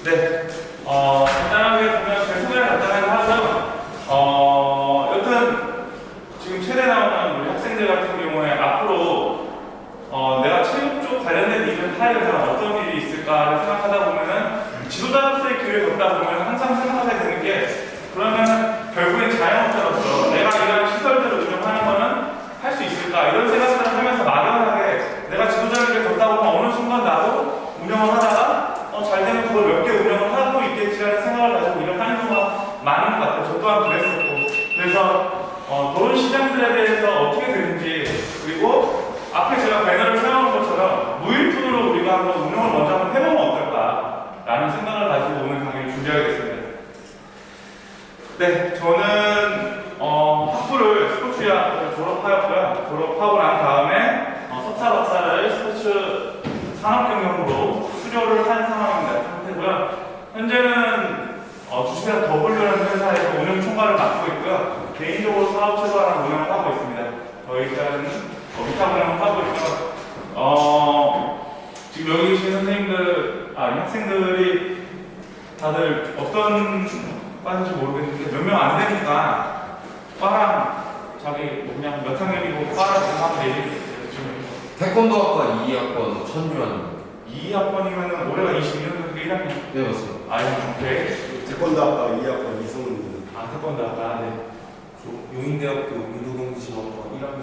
네. 간단하게 보면 제 소개를 간단하게 하고요. 여튼 지금 최대 나오는 우리 학생들 같은 경우에 앞으로 내가 체육 쪽 관련된 일을 하려면 어떤 일이 있을까를 생각하다 보면은 지도자로서의 길을 걷다 보면 항상 생각하게 되는 게 그러면 결국엔 자영업자로서 내가 이런 시설들을 운영하는 거는 할 수 있을까 이런 생각들을 하면서 막연하게 내가 지도자를 걷다 보면 어느 순간 나도 운영을 하다가 잘 되면 그걸 몇 개 운영을 하고 있겠지라는 생각을 가지고 일을 하는 경우가 많은 것 같아요. 저 또한 그랬었고. 그래서 그런 시장들에 대해서 어떻게 되는지 그리고 앞에 제가 배너를 세워놓은 것처럼 무일푼으로 우리가 한번 운영을 먼저 한번 해보면 어떨까라는 생각을 가지고 오늘 강의를 준비하겠습니다. 네, 저는 학부를 스포츠대학교를 졸업하였고요. 졸업하고 난 다음에 석사 박사를 스포츠 산업경영으로 수료를 한 상태고요. 현재는 주식회사 W라는 회사에서 운영 총괄을 맡고 있고요. 개인적으로 사업 최소화랑 운영을 하고 있습니다. 저희는 위탁 운영을 하고 있고요. 지금 여기 계신 선생님들, 학생들이 다들 어떤 과인지 모르겠는데 몇 명 안 되니까 과랑 자기 그냥 몇 학년이고 과랑 한번 얘기해주세요. 태권도학과 2학번 천유한 2학번이면 올해가 22년도니까 1학년. 네 맞습니다. 오케이. 태권도학과 2학번 이승훈입니다. 태권도학과, 네. 용인대학교 운동신학과 1학년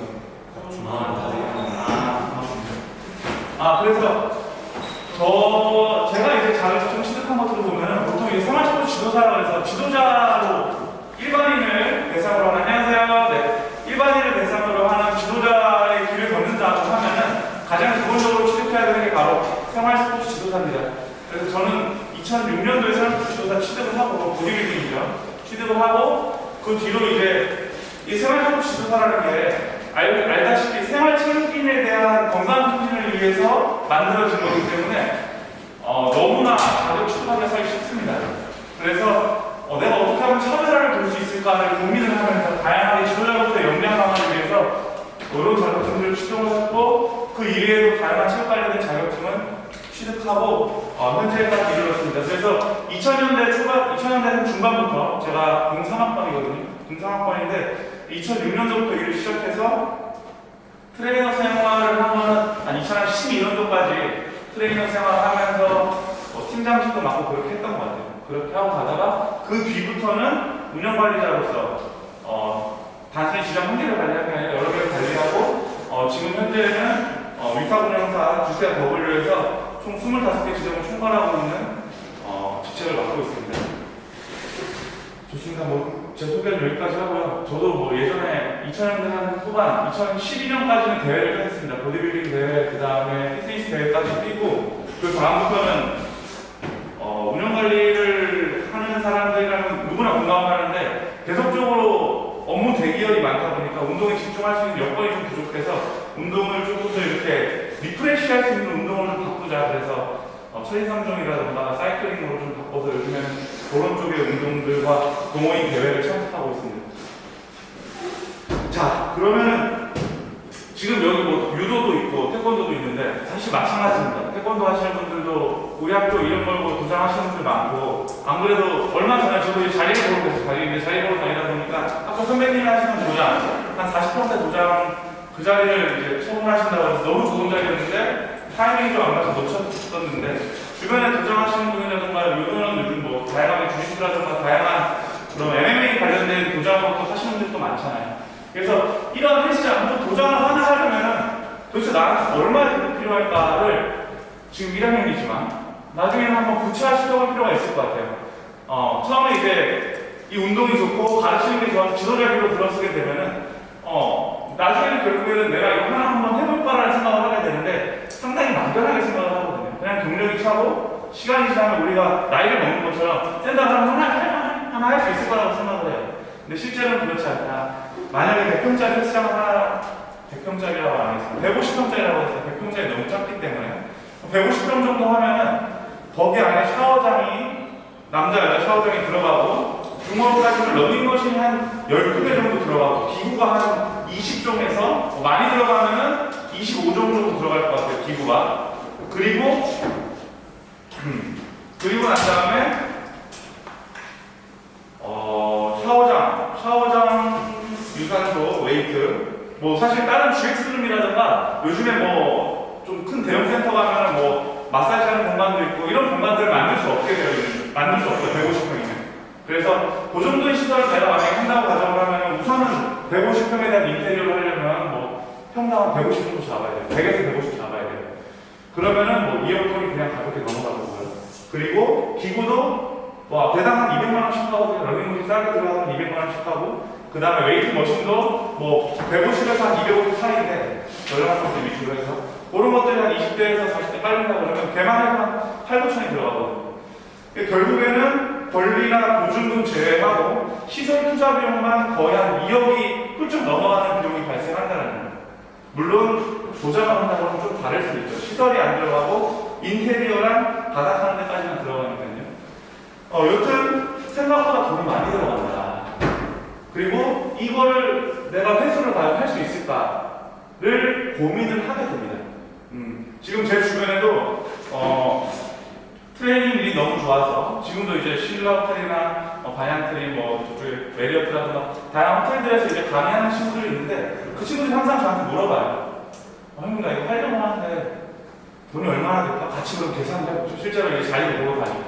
그래서 제가 이제 자격증 취득한 것들을 보면 보통 이제 생활스포츠 지도사라고 해서 지도자로 일반인을 대상으로 하는, 안녕하세요. 네. 일반인을 대상으로 하는 지도자의 길을 걷는다고 하면은 가장 기본적으로 취득해야 되는 게 바로 생활스포츠 지도사입니다. 그래서 저는 2006년도에 생활스포츠 지도사 취득을 하고, 보디빌딩이죠. 취득을 하고, 그 뒤로 이제 이 생활스포츠 지도사라는 게 알다시피 생활체육인에 대한 건강 증진을 위해서 만들어진 거기 때문에 너무나 자격 취득하기가 사기 쉽습니다. 그래서 내가 어떻게 하면 차별화를 볼 수 있을까를 고민을 하면서 다양하게 지도자로서의 역량 강화를 위해서 이런 자격증들을 취득을 했고, 그 이외에도 다양한 체육 관련된 자격증을 취득하고 현재까지 이르렀습니다. 그래서 2000년대 중반부터 제가 03학번이거든요. 03학번인데 2006년도부터 일을 시작해서 트레이너 생활을 하면 한 2012년도까지 트레이너 생활을 하면서 팀장직도 맡고 그렇게 했던 것 같아요. 그렇게 하고 가다가 그 뒤부터는 운영관리자로서 단순히 지점 한 개를 관리하는 게 아니라 여러 개를 관리하고 지금 현재는 위탁운영사 주식회사 W에서 총 25개 지점을 총괄하고 있는 직책을 맡고 있습니다. 좋습니다. 제 소개는 여기까지 하고요. 저도 예전에 2000년대 한 후반, 2012년까지는 대회를 했습니다. 보디빌딩 대회, 그 다음에 피트니스 대회까지 뛰고, 그 다음부터는 운영관리를 하는 사람들이라면 누구나 공감하는데 계속적으로 업무 대기열이 많다 보니까 운동에 집중할 수 있는 여건이 좀 부족해서 운동을 조금 더 이렇게 리프레시 할 수 있는 운동을 좀 바꾸자. 그래서 천인상종이라든가 사이클링으로 좀 바꿔서 요즘에는 그런 쪽의 운동들과 동호인 대회를 참석하고 있습니다. 자, 그러면은 지금 여기 유도도 있고 태권도도 있는데 사실 마찬가지입니다. 태권도 하시는 분들도 우리 학교 이름 걸고 도장하시는 분들 많고, 안 그래도 얼마 전에 저도 자리를 보러 계속 자리 보러 다니다 보니까 아까 선배님이 하시는 도장 한 40평대 도장 그 자리를 이제 처분하신다고 해서 너무 좋은 자리였는데 타이밍이 좀 안 맞아서 놓쳤었는데, 주변에 도장하시는 분이라든가 유도는 요즘 다양하게 주짓수라든가 다양한 그런 MMA 관련된 도장으로 하시는 분들도 많잖아요. 그래서 이런 헬스장, 도장을 하나 하려면 도대체 나한테 얼마나 필요할까를 지금 1학년이지만 나중에는 한번 구체화시켜볼 필요가 있을 것 같아요. 처음에 이제 이 운동이 좋고 가르치는 게 좋아서 지도자기로 들어서게 되면은 나중에는 결국에는 내가 이거 하나 한번 해볼까라는 생각을 하게 되는데 상당히 막연하게 생각을 하거든요. 그냥 경력이 차고 시간이 지나면 우리가 나이를 먹는 것처럼 샌드를 하나 할 수 있을 거라고 생각을 해요. 근데 실제로는 그렇지 않다. 만약에 100평짜리 헬스장 하나, 100평짜리라고 안 했습니다. 150평짜리라고 했어요. 100평짜리 너무 작기 때문에 150평 정도 하면은 거기 안에 샤워장이, 남자 여자 샤워장이 들어가고 중원까지는 러닝머신이 한 12개 정도 들어가고 기구가 한 20종에서 많이 들어가면은 25종 정도 들어갈 것 같아요. 기구가. 그리고 그 그리고 난 다음에 샤워장 유산소 웨이트 뭐 사실 다른 GX룸이라든가 요즘에 뭐 좀 큰 대형 센터 가면 뭐 마사지 하는 공간도 있고 이런 공간들을 만들 수 없게 되어 있는 만들 수 없어요. 150평이면. 그래서 그 정도의 시설을 내가 만약에 한다고 가정을 하면 우선은 150평에 대한 인테리어를 하려면 뭐 평당 150 정도 잡아야 돼요. 100에서 150 잡아야 돼요. 그러면은 뭐 2억 돈이 그냥 가볍게 넘어가고요. 그리고 기구도 뭐 대당 한 200만 원씩 하거든요. 러닝머신 싸게 들어가면 200만 원씩 하고 그 다음에 웨이트 머신도 뭐 150에서 한 250 사이인데 저렴한 것들 위주로 해서 그런 것들이 한 20대에서 40대 깔린다고 그러면 개만해도 한 8, 9천이 들어가거든요. 결국에는 권리나 보증금 제외하고 시설 투자 비용만 거의 한 2억이 훌쩍 넘어가는 비용이 발생한다는 거예요. 물론 조작을 한다고 하면 좀 다를 수도 있죠. 시설이 안 들어가고 인테리어랑 바닥 하는 데까지만 들어가니까요. 여튼 생각보다 돈이 많이 들어간다. 그리고 이거를 내가 회수를 과연 할 수 있을까를 고민을 하게 됩니다. 지금 제 주변에도 트레이닝 일이 너무 좋아서 지금도 이제 신라 호텔이나 반양 트레인 뭐 저쪽에 메리어트라든가 다양한 호텔들에서 이제 강의하는 친구들이 있는데 그 친구들이 항상 저한테 물어봐요. 형님 나 이거 하려고 하는데 돈이 얼마나 될까? 같이 그럼 계산을 해보죠. 실제로 이제 자리를 보러 가지고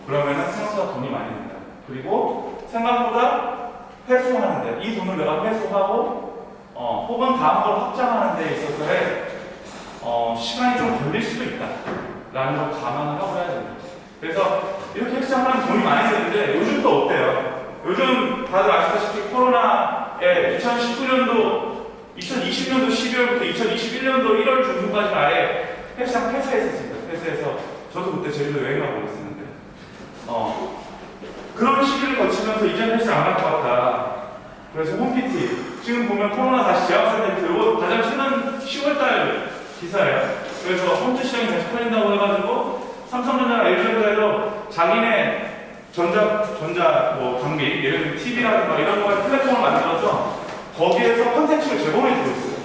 그러면은 생각보다 돈이 많이 든다. 그리고 생각보다 회수하는데 이 돈을 내가 회수하고 혹은 다음 걸 확장하는 데 있어서의 시간이 좀 걸릴 수도 있다 라는 걸 감안을 하고 해야 됩니다. 그래서 이렇게 시작하면 돈이 많이 드는데 요즘 또 어때요? 요즘 다들 아시다시피 코로나에 2019년도 2020년도 12월부터 2021년도 1월 중순까지 아예 헬스장 폐쇄했었습니다. 폐쇄해서 저도 그때 제주도 여행 가고 있었는데 그런 시기를 거치면서 이제는 헬스 안 갈 것 같다. 그래서 홈PT 지금 보면 코로나 다시 재확산된 이거 가장 최근 10월달 기사예요. 그래서 홈트 시장이 다시 풀린다고 해가지고 삼성전자나 LG전자에도 자기네 전자 뭐 장비 예를 들면 TV라든가 이런 거에 플랫폼을 만들어서 거기에서 컨텐츠를 제공해주고 있어요.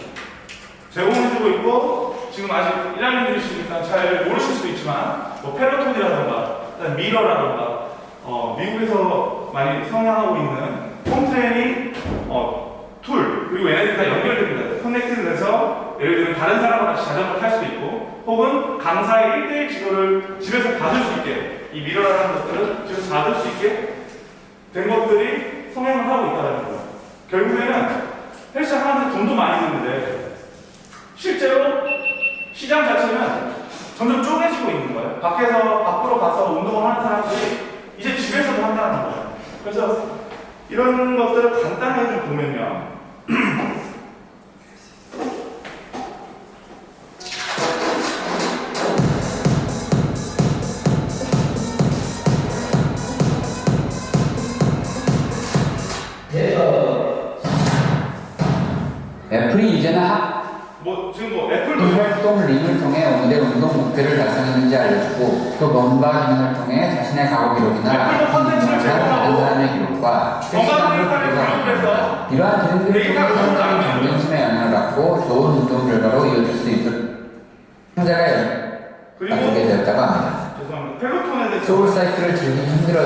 제공해주고 있고 지금 아직 1학년들이시니까 잘 모르실 수도 있지만 뭐 펠로톤이라든가 미러라든가 미국에서 많이 성행하고 있는 홈트레이닝 툴 그리고 얘네들이 다 연결됩니다. 커넥티드 돼서 예를 들면 다른 사람과 같이 자전거 탈 수도 있고 혹은 강사의 1대1 지도를 집에서 받을 수 있게 이 미러라는 것들을 집에서 받을 수 있게 된 것들이 성행을 하고 있다는 거예요. 결국에는 헬스장 하는데 돈도 많이 드는데 실제로 시장 자체는 점점 쪼개지고 있는 거예요. 밖으로 가서 운동을 하는 사람들이 이제 집에서도 한다는 거예요. 그래서 이런 것들을 간단하게 좀 보면요. 애플이 이제는 지금 뭐 애플도 활동 링을 통해 오늘의 운동 목표를 달성했는지 알려주고 또 뭔가 기능을 통해 자신의 과거 기록이나 애플도 컨텐츠를 다른 사람의 기록과 실시간으로 비교가 합니다. 이러한 기능들을 통해 사람들이 정신심에 영향을 받고 좋은 운동 결과로 이어질 수 있도록 상자가 갖추게 되었다고 합니다. 죄송합니다. 펠로톤에 대해서 소울 사이클을 즐기기 힘들어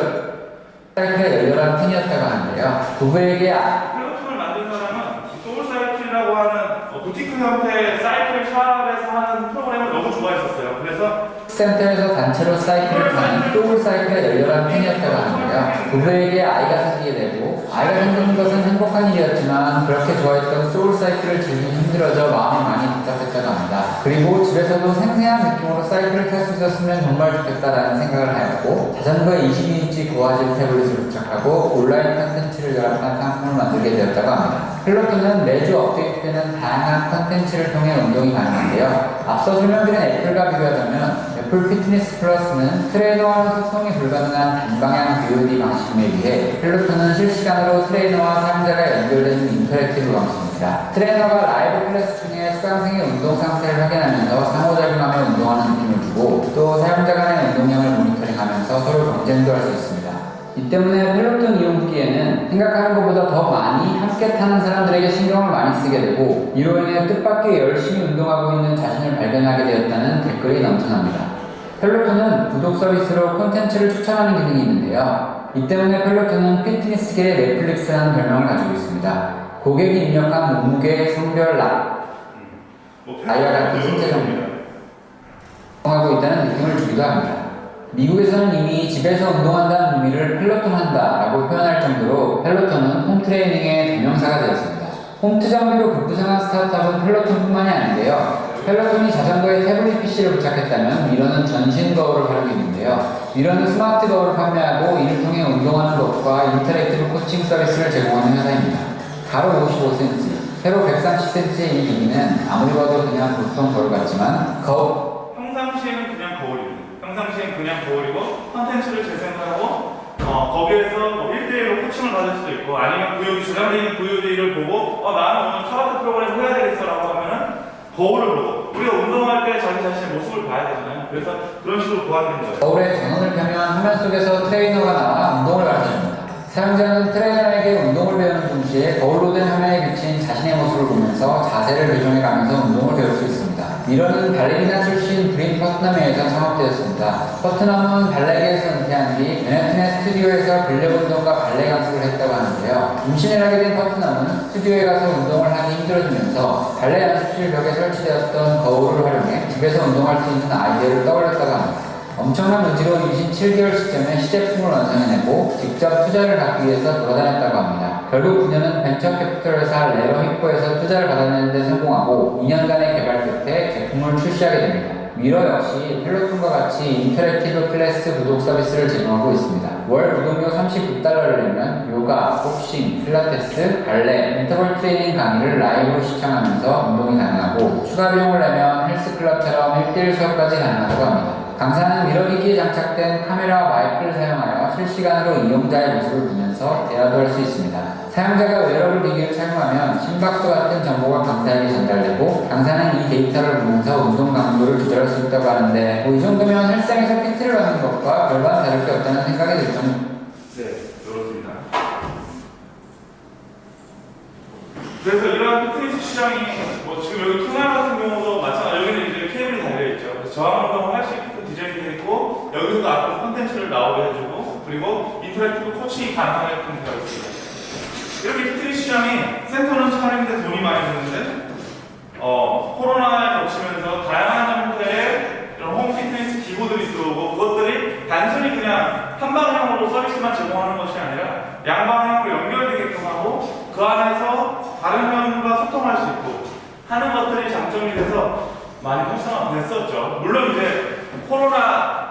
사이클의 열렬한 팬이었다고 하는데요. 부부에게 펠로톤을 만든 사람은 소울사이클이라고 하는 부티크 형태의 사이클 샵에서 하는 프로그램을 너무 좋아했었어요. 그래서 센터에서 단체로 사이클을 타는 소울 사이클의 열렬한 팬이었다고 하는데요. 부부에게 아이가 생기게 되고 아이가 생기는 것은 행복한 일이었지만 그렇게 좋아했던 소울 사이클을 즐기기 힘들어져 마음이 많이 복잡했다고 합니다. 그리고 집에서도 생생한 느낌으로 사이클을 탈 수 있었으면 정말 좋겠다라는 생각을 하였고 자전거에 22인치 고화질 태블릿을 부착하고 온라인 콘텐츠를 결합한 상품을 만들게 되었다고 합니다. 펠로톤은 매주 업데이트되는 다양한 콘텐츠를 통해 운동이 가능한데요. 앞서 설명드린 애플과 비교하자면 애플 피트니스 플러스는 트레이너와 소통이 불가능한 단방향 VOD 방식에 비해 펠로톤은 실시간으로 트레이너와 사용자가 연결되는 인터랙티브 방식입니다. 트레이너가 라이브 클래스 중에 수강생의 운동 상태를 확인하면서 상호작용하며 운동하는 느낌을 주고 또 사용자 간의 운동량을 모니터링하면서 서로 경쟁도 할 수 있습니다. 이 때문에 펠로톤 이용 후기에는 생각하는 것보다 더 많이 함께 타는 사람들에게 신경을 많이 쓰게 되고 이로 인해 뜻밖의 열심히 운동하고 있는 자신을 발견하게 되었다는 댓글이 넘쳐납니다. 펠로톤은 구독 서비스로 콘텐츠를 추천하는 기능이 있는데요. 이 때문에 펠로톤은 피트니스계의 넷플릭스라는 별명을 가지고 있습니다. 고객이 입력한 몸무게, 성별, 나이와 같은 신체 정보를 하고 있다는 느낌을 주기도 합니다. 미국에서는 이미 집에서 운동한다는 의미를 펠로톤 한다라고 표현할 정도로 펠로톤은 홈트레이닝의 대명사가 되었습니다. 홈트 장비로 급부상한 스타트업은 펠로톤뿐만이 아닌데요. 펠로톤이 자전거에 태블릿 PC를 부착했다면 미러는 전신 거울을 활용했는데요. 미러는 스마트 거울을 판매하고 이를 통해 운동하는 것과 인터랙티브 코칭 서비스를 제공하는 회사입니다. 가로 55cm, 세로 130cm의 이 기기는 아무리 봐도 그냥 보통 거울 같지만 평상시에는 그냥 거울입니다. 평상시에는 그냥 거울이고 컨텐츠를 재생하고 거기에서 뭐 1대1로 코칭을 받을 수도 있고 아니면 구역이 주장되어 있는 구역을 보고 나는 오늘 타바타 프로그램 해야 되겠어 라고 하면은 거울을 보고 우리가 운동할 때 자기 자신의 모습을 봐야 되잖아요. 그래서 그런 식으로 보완된 거예요. 거울에 전원을 켜면 화면 속에서 트레이너가 나와 운동을 가르쳐줍니다. 사용자는 트레이너에게 운동을 배우는 동시에 거울로 된 화면에 비친 자신의 모습을 보면서 자세를 교정해가면서 운동을 배울 수 있습니다. 미러는 발레리나 출신 브린 퍼트넘에서 창업되었습니다. 퍼트넘은 발레계에서 은퇴한 뒤 맨해튼의 스튜디오에서 근력 운동과 발레 강습을 했다고 하는데요. 임신을 하게 된 퍼트넘은 스튜디오에 가서 운동을 하기 힘들어지면서 발레 연습실 벽에 설치되었던 거울을 활용해 집에서 운동할 수 있는 아이디어를 떠올렸다고 합니다. 엄청난 의지로 임신 7개월 시점에 시제품을 완성해내고 직접 투자를 받기 위해서 돌아다녔다고 합니다. 결국 그녀는 벤처 캐피털 회사 레어 히포에서 투자를 받아내는 데 성공하고 2년간의 개발 끝에 제품을 출시하게 됩니다. 미러 역시 펠로톤과 같이 인터랙티브 클래스 구독 서비스를 제공하고 있습니다. 월 구독료 39달러를 내면 요가, 복싱, 필라테스, 발레, 인터벌 트레이닝 강의를 라이브로 시청하면서 운동이 가능하고 추가 비용을 내면 헬스클럽처럼 1대1 수업까지 가능하다고 합니다. 강사는 미러기기에 장착된 카메라와 마이크를 사용하여 실시간으로 이용자의 모습을 보면서 대화도 할 수 있습니다. 사용자가 웨어러블 기기를 착용하면 심박수 같은 정보가 강사에게 전달되고 강사는 이 데이터를 보면서 운동 강도를 조절할 수 있다고 하는데 이 정도면 헬스장에서 PT를 받는 것과 별반 다를 게 없다는 생각이 들죠. 네, 그렇습니다. 그래서 이러한 피트니스 시장이 지금 여기 투나 같은 경우도 마찬가지로 여기는 이제 케이블이 달려있죠. 그래서 저항 운동을 할 수 있게 디자인이 되어 있고 여기서도 앞으로 콘텐츠를 나오게 해주고 그리고 인터랙티브 코칭이 가능하게끔 되어 있습니다. 이렇게 피트니스 시장이 센터는 차리는데 돈이 많이 드는데 코로나에 겹치면서 다양한 형태의 이런 홈 피트니스 기구들이 들어오고 그것들이 단순히 그냥 한 방향으로 서비스만 제공하는 것이 아니라 양방향으로 연결되게끔 하고 그 안에서 다른 회원과 소통할 수 있고 하는 것들이 장점이 돼서 많이 활성화됐었죠. 물론 이제 코로나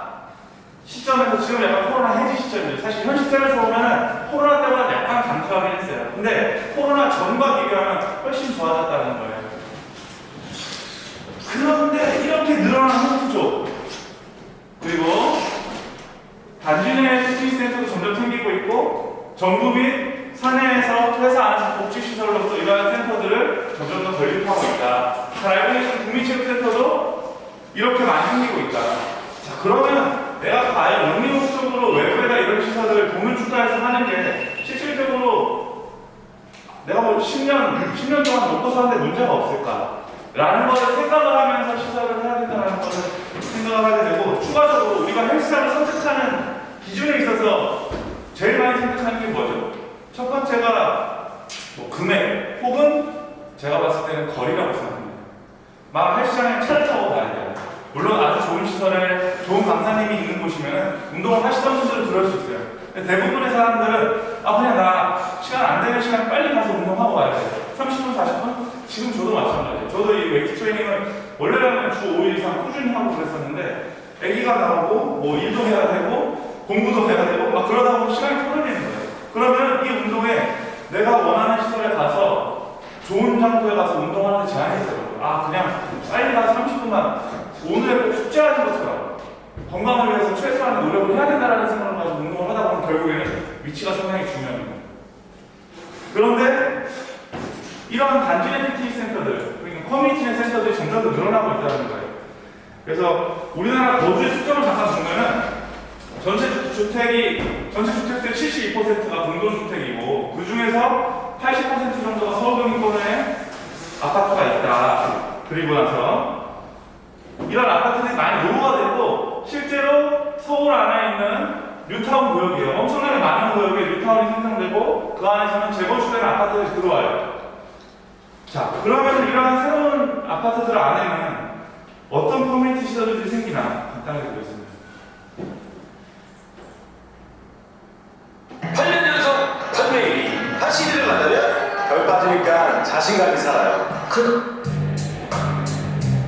시점에서 지금 약간 코로나 해지 시점이에요. 사실 현 시점에서 보면은 코로나 때보다 약간 감소하긴 했어요. 근데 코로나 전과 비교하면 훨씬 좋아졌다는 거예요. 그런데 이렇게 늘어난 홈트족 그리고 단지 내 피트니스 센터도 점점 생기고 있고 정부 및 사내에서 회사 안에서 복지시설로서 이러한 센터들을 점점 더 건립하고 있다. 잘 알고 계신 국민체육센터도 이렇게 많이 생기고 있다. 자, 그러면 내가 과연 영리 목적으로 외부에다 이런 시설을 돈을 투자해서 하는 게 실질적으로 내가 뭐 10년 동안 먹고 사는데 문제가 없을까? 라는 것을 생각을 하면서 시설을 해야 된다는 것을 생각을 하게 되고 추가적으로 우리가 헬스장을 선택하는 기준에 있어서 제일 많이 선택하는 게 뭐죠? 첫 번째가 뭐 금액 혹은 제가 봤을 때는 거리라고 생각합니다. 막 헬스장에 차를 타고 가야 돼요. 물론 아주 좋은 시설에 좋은 강사님이 있는 곳이면 운동을 하시던 분들은 그럴 수 있어요. 근데 대부분의 사람들은 그냥 나 시간 안 되는 시간 빨리 가서 운동하고 와야 돼. 30분, 40분? 지금 저도 마찬가지예요. 저도 이 웨이트 트레이닝을 원래라면 주 5일 이상 꾸준히 하고 그랬었는데 아기가 나오고 뭐 일도 해야 되고 공부도 해야 되고 막 그러다 보면 시간이 떨어지는 거예요. 그러면 이 운동에 내가 원하는 시설에 가서 좋은 장소에 가서 운동하는 데 제한이 있어요. 그냥 빨리 가서 30분만 오늘의 꼭 숙제하는 것처럼 건강을 위해서 최소한의 노력을 해야 된다는 생각을 가지고 운동을 하다 보면 결국에는 위치가 상당히 중요합니다. 그런데 이런 단지 내 피트니스 센터들, 그러니까 커뮤니티 내 센터들이 점점 더 늘어나고 있다는 거예요. 그래서 우리나라 거주의 수점을 잠깐 보면은 전체 주택수의 72%가 공동주택이고 그 중에서 80% 정도가 서울 경기권에 아파트가 있다. 그리고 나서 이런 아파트들이 많이 노후가 되고 되고 실제로 서울 안에 있는 뉴타운 구역이에요. 엄청나게 많은 구역에 뉴타운이 생성되고 그 안에서는 재건축된 아파트들이 들어와요. 자, 그러면 이러한 새로운 아파트들 안에는 어떤 커뮤니티 시설들이 생기나 간단하게 보겠습니다. 8년 연속 판매 1위 한시리를 만나면 별 빠지니까 자신감이 살아요.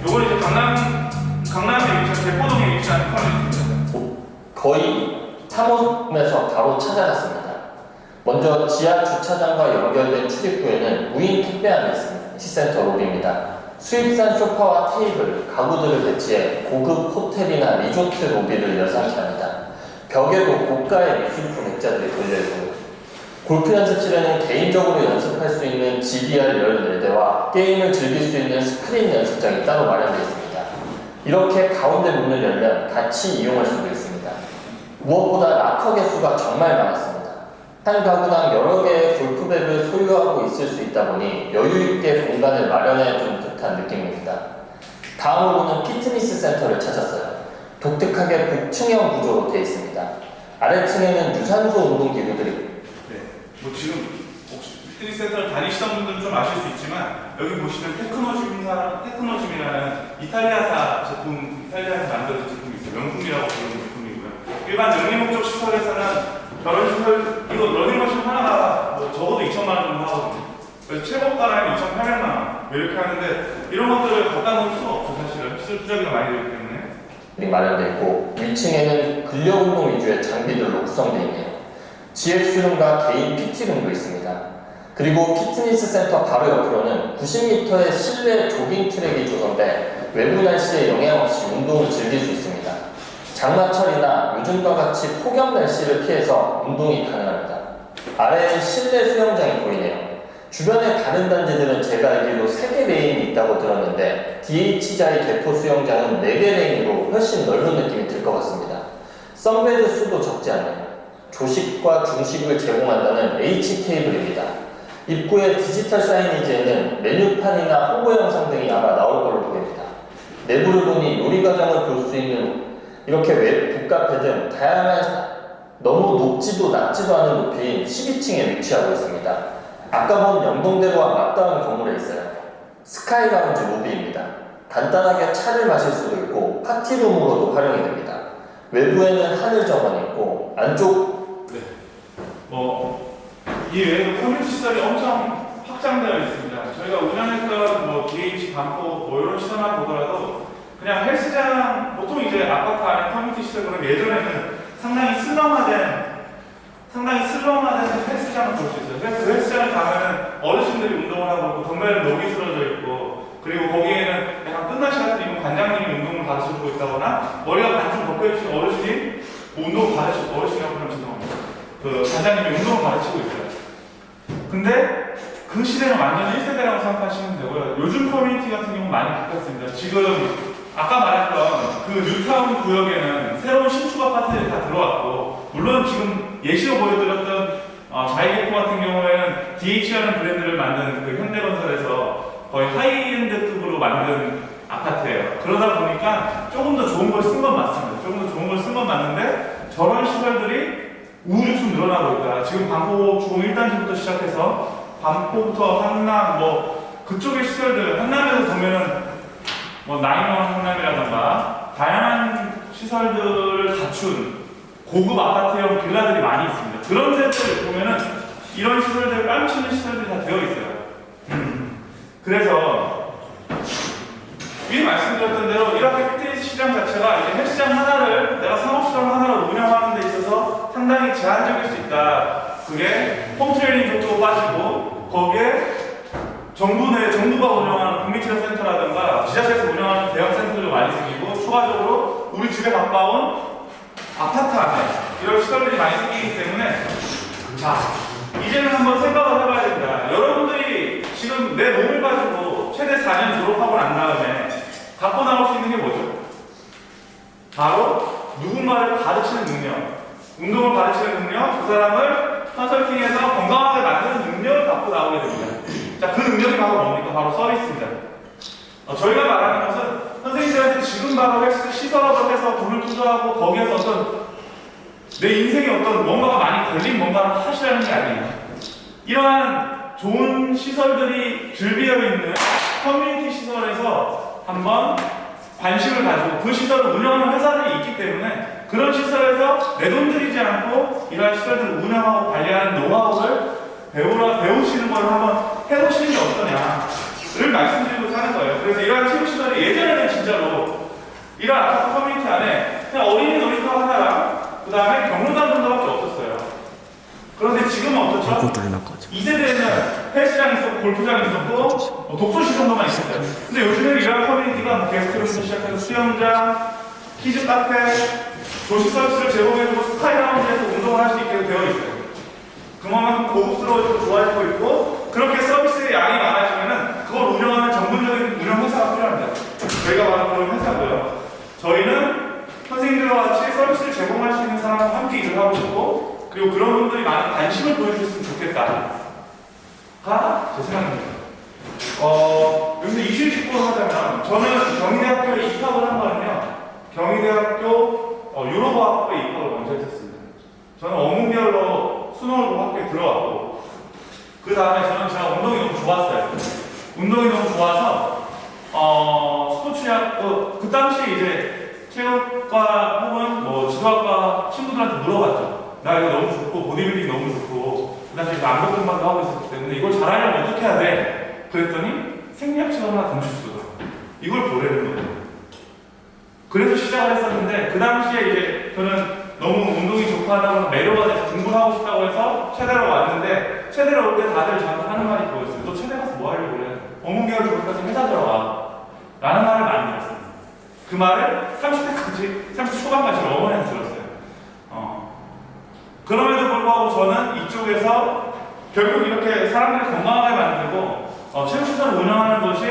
요건 이제 강남에 위치한 대포동에 위치한 커뮤니티입니다. 거의 3호선에서 바로 찾아갔습니다. 먼저 지하 주차장과 연결된 출입구에는 무인 택배함이 있습니다. 시센터 로비입니다. 수입산 소파와 테이블, 가구들을 배치해 고급 호텔이나 리조트 로비를 열상케 합니다. 벽에도 고가의 미술품 액자들이 걸려있고요. 골프 연습실에는 개인적으로 연습할 수 있는 GDR 14대와 게임을 즐길 수 있는 스크린 연습장이 따로 마련되어 있습니다. 이렇게 가운데 문을 열면 같이 이용할 수도 있습니다. 무엇보다 락커 개수가 정말 많았습니다. 한 가구당 여러 개의 골프백을 소유하고 있을 수 있다 보니 여유있게 공간을 마련해 준 듯한 느낌입니다. 다음으로는 피트니스 센터를 찾았어요. 독특하게 복층형 구조로 되어 있습니다. 아래층에는 유산소 운동기구들이 네, 뭐 지금 혹시 피트니스 센터를 다니시던 분들은 좀 아실 수 있지만 여기 보시면 테크노짐이라는 이탈리아사 제품, 이탈리아에서 만든 제품이 있어요. 명품이라고 부르는 제품이고요. 일반 영리 목적 시설에서는 결혼시설 이거 러닝머신 하나가 뭐 적어도 2천만 원 정도 하거든요. 그래서 최고가는 2,800만 원 이렇게 하는데 이런 것들을 갖다 놓을 수가 없죠. 사실은 시설 투자비가 많이 들기 때문에. 마련되어 있고 위층에는 근력운동 위주의 장비들로 구성되어 있네요. GX룸과 개인 PT룸도 있습니다. 그리고 피트니스 센터 바로 옆으로는 90m의 실내 조깅 트랙이 조성돼 외부 날씨에 영향 없이 운동을 즐길 수 있습니다. 장마철이나 요즘과 같이 폭염 날씨를 피해서 운동이 가능합니다. 아래에 실내 수영장이 보이네요. 주변의 다른 단지들은 제가 알기로 3개 레인이 있다고 들었는데 DH자의 대포 수영장은 4개 레인으로 훨씬 넓은 느낌이 들 것 같습니다. 선베드 수도 적지 않네요. 조식과 중식을 제공한다는 H테이블입니다. 입구의 디지털 사이니지에는 메뉴판이나 홍보 영상 등이 아마 나올 걸로 보입니다. 내부를 보니 요리 과정을 볼 수 있는 이렇게 웹 북카페 등 다양한 너무 높지도 낮지도 않은 높이인 12층에 위치하고 있습니다. 아까 본 연동대로와 맞닿은 건물에 있어요. 스카이 라운지 로비입니다. 간단하게 차를 마실 수도 있고 파티룸으로도 활용이 됩니다. 외부에는 하늘 정원이 있고 안쪽 이 외에도 커뮤니티 시설이 엄청 확장되어 있습니다. 저희가 운영했던 뭐 DH, 반포 뭐 이런 시설만 보더라도 그냥 헬스장, 보통 이제 아파트 안에 커뮤니티 시설 보면 예전에는 상당히 슬럼화된 헬스장을 볼 수 있어요. 그래서 그 헬스장에 가면은 어르신들이 운동을 하고 덤벨은 녹이 쓰러져 있고 그리고 거기에는 약간 끝난 시간을 입은 관장님이 운동을 가르쳐주고 있다거나 머리가 반쯤 벗겨있는 어르신이 뭐 운동을 가르치고 어르신이라고 하면 죄송합니다. 그 관장님이 운동을 가르치고 있어요. 근데 그 시대는 완전 1세대라고 생각하시면 되고요. 요즘 커뮤니티 같은 경우는 많이 바뀌었습니다. 지금 아까 말했던 그 뉴타운 구역에는 새로운 신축 아파트들이 다 들어왔고 물론 지금 예시로 보여드렸던 자이게코 같은 경우에는 DH라는 브랜드를 만든 그 현대건설에서 거의 하이엔드급으로 만든 아파트예요. 그러다 보니까 조금 더 좋은 걸 쓴 건 맞습니다. 조금 더 좋은 걸 쓴 건 맞는데 저런 시설들이 우후죽순 늘어나고 있다. 지금 반포 주공 1단지부터 시작해서 반포부터 한남 뭐 그쪽의 시설들 한남에서 보면은 뭐 나인원 한남이라던가 다양한 시설들을 갖춘 고급 아파트형 빌라들이 많이 있습니다. 그런 데들 보면은 이런 시설들 깜치는 시설들이 다 되어 있어요. 그래서 미리 말씀드렸던 대로 이렇게 피트니스 시장 자체가 이제 헬스장 하나를 내가 상업시설 하나를 운영하는 데 있어서 상당히 제한적일 수 있다. 그게 홈트레이닝 쪽도 빠지고 거기에 정부가 운영하는 국민체육센터라든가 지자체에서 운영하는 대형 센터도 많이 생기고 추가적으로 우리 집에 가까운 아파트 안에 이런 시설들이 많이 생기기 때문에 자 이제는 한번 생각을 해봐야 됩니다. 여러분들이 지금 내 몸을 가지고 최대 4년 졸업하고 난 다음에 갖고 나올 수 있는 게 뭐죠? 바로 누군가를 가르치는 능력, 운동을 가르치는 능력, 그 사람을 컨설팅해서 건강하게 만드는 능력을 갖고 나오게 됩니다. 자, 그 능력이 바로 뭡니까? 바로 서비스입니다. 저희가 말하는 것은 선생님들한테 지금 바로 헬스 시설업을 해서 돈을 투자하고 거기에서 어떤 내 인생에 어떤 뭔가가 많이 걸린 뭔가를 하시라는 게 아니에요. 이러한 좋은 시설들이 즐비어 있는 커뮤니티 시설에서 한번 관심을 가지고 그 시설을 운영하는 회사들이 있기 때문에 그런 시설에서 내 돈 들이지 않고 이러한 시설들을 운영하고 관리하는 노하우를 배우시는 걸 한번 해보시는 게 어떠냐를 말씀드리고 하는 거예요. 그래서 이러한 체육시설이 예전에는 진짜로 이러한 아파트 커뮤니티 안에 그냥 어린이 놀이터 하나랑 그 다음에 경로당 정도밖에 없었어요. 그런데 지금은 어떻죠? 2세대에는 헬스장이 있었고 골프장이 있었고 독서실 정도만 있었어요. 근데 요즘에는 이러한 커뮤니티가 뭐 게스트룸부터 시작해서 수영장, 키즈 카페, 조식 서비스를 제공해주고 스카이라운지에서 운동을 할 수 있게 되어 있어요. 그만큼 고급스러워지고 좋아지고 있고 그렇게 서비스의 양이 많아지면은 그걸 운영하는 전문적인 운영 회사가 필요합니다. 저희가 바로 그런 회사고요. 저희는 선생님들과 같이 서비스를 제공할 수 있는 사람과 함께 일을 하고 싶고 그리고 그런 분들이 많은 관심을 보여주셨으면 좋겠다가 제 생각입니다. 여기서 이슈 짚고 하자면 저는 경희대학교에 입학을 한 거는요. 경희대학교 유로과학부에 입학을 먼저 했었습니다. 저는 어문계열로 수능을 학교에 들어갔고 그 다음에 저는 제가 운동이 너무 좋았어요. 운동이 너무 좋아서 스포츠학 그 당시 이제 체육과 혹은 뭐 지도학과 친구들한테 물어봤죠. 나 이거 너무 좋고 보디빌딩 너무 좋고 그 당시 암벽 공부도 하고 있었기 때문에 이걸 잘하려면 어떻게 해야 돼? 그랬더니 생리학식을 하나 동시에 쓰더라고요. 이걸 보래는 거예요. 그래서 시작을 했었는데 그 당시에 이제 저는 너무 운동이 좋고 하다 보면 매료가 돼서 공부를 하고 싶다고 해서 체대로 왔는데 체대로 올 때 다들 저한테 하는 말이 그거였어요. 너 체대 가서 뭐 하려고 그래? 어문계열 졸업해서 회사 들어가 라는 말을 많이 들었어요. 그 말을 30 초반까지 어머니한테 들었어요. 그럼에도 불구하고 저는 이쪽에서 결국 이렇게 사람들을 건강하게 만들고 체육시설을 운영하는 것이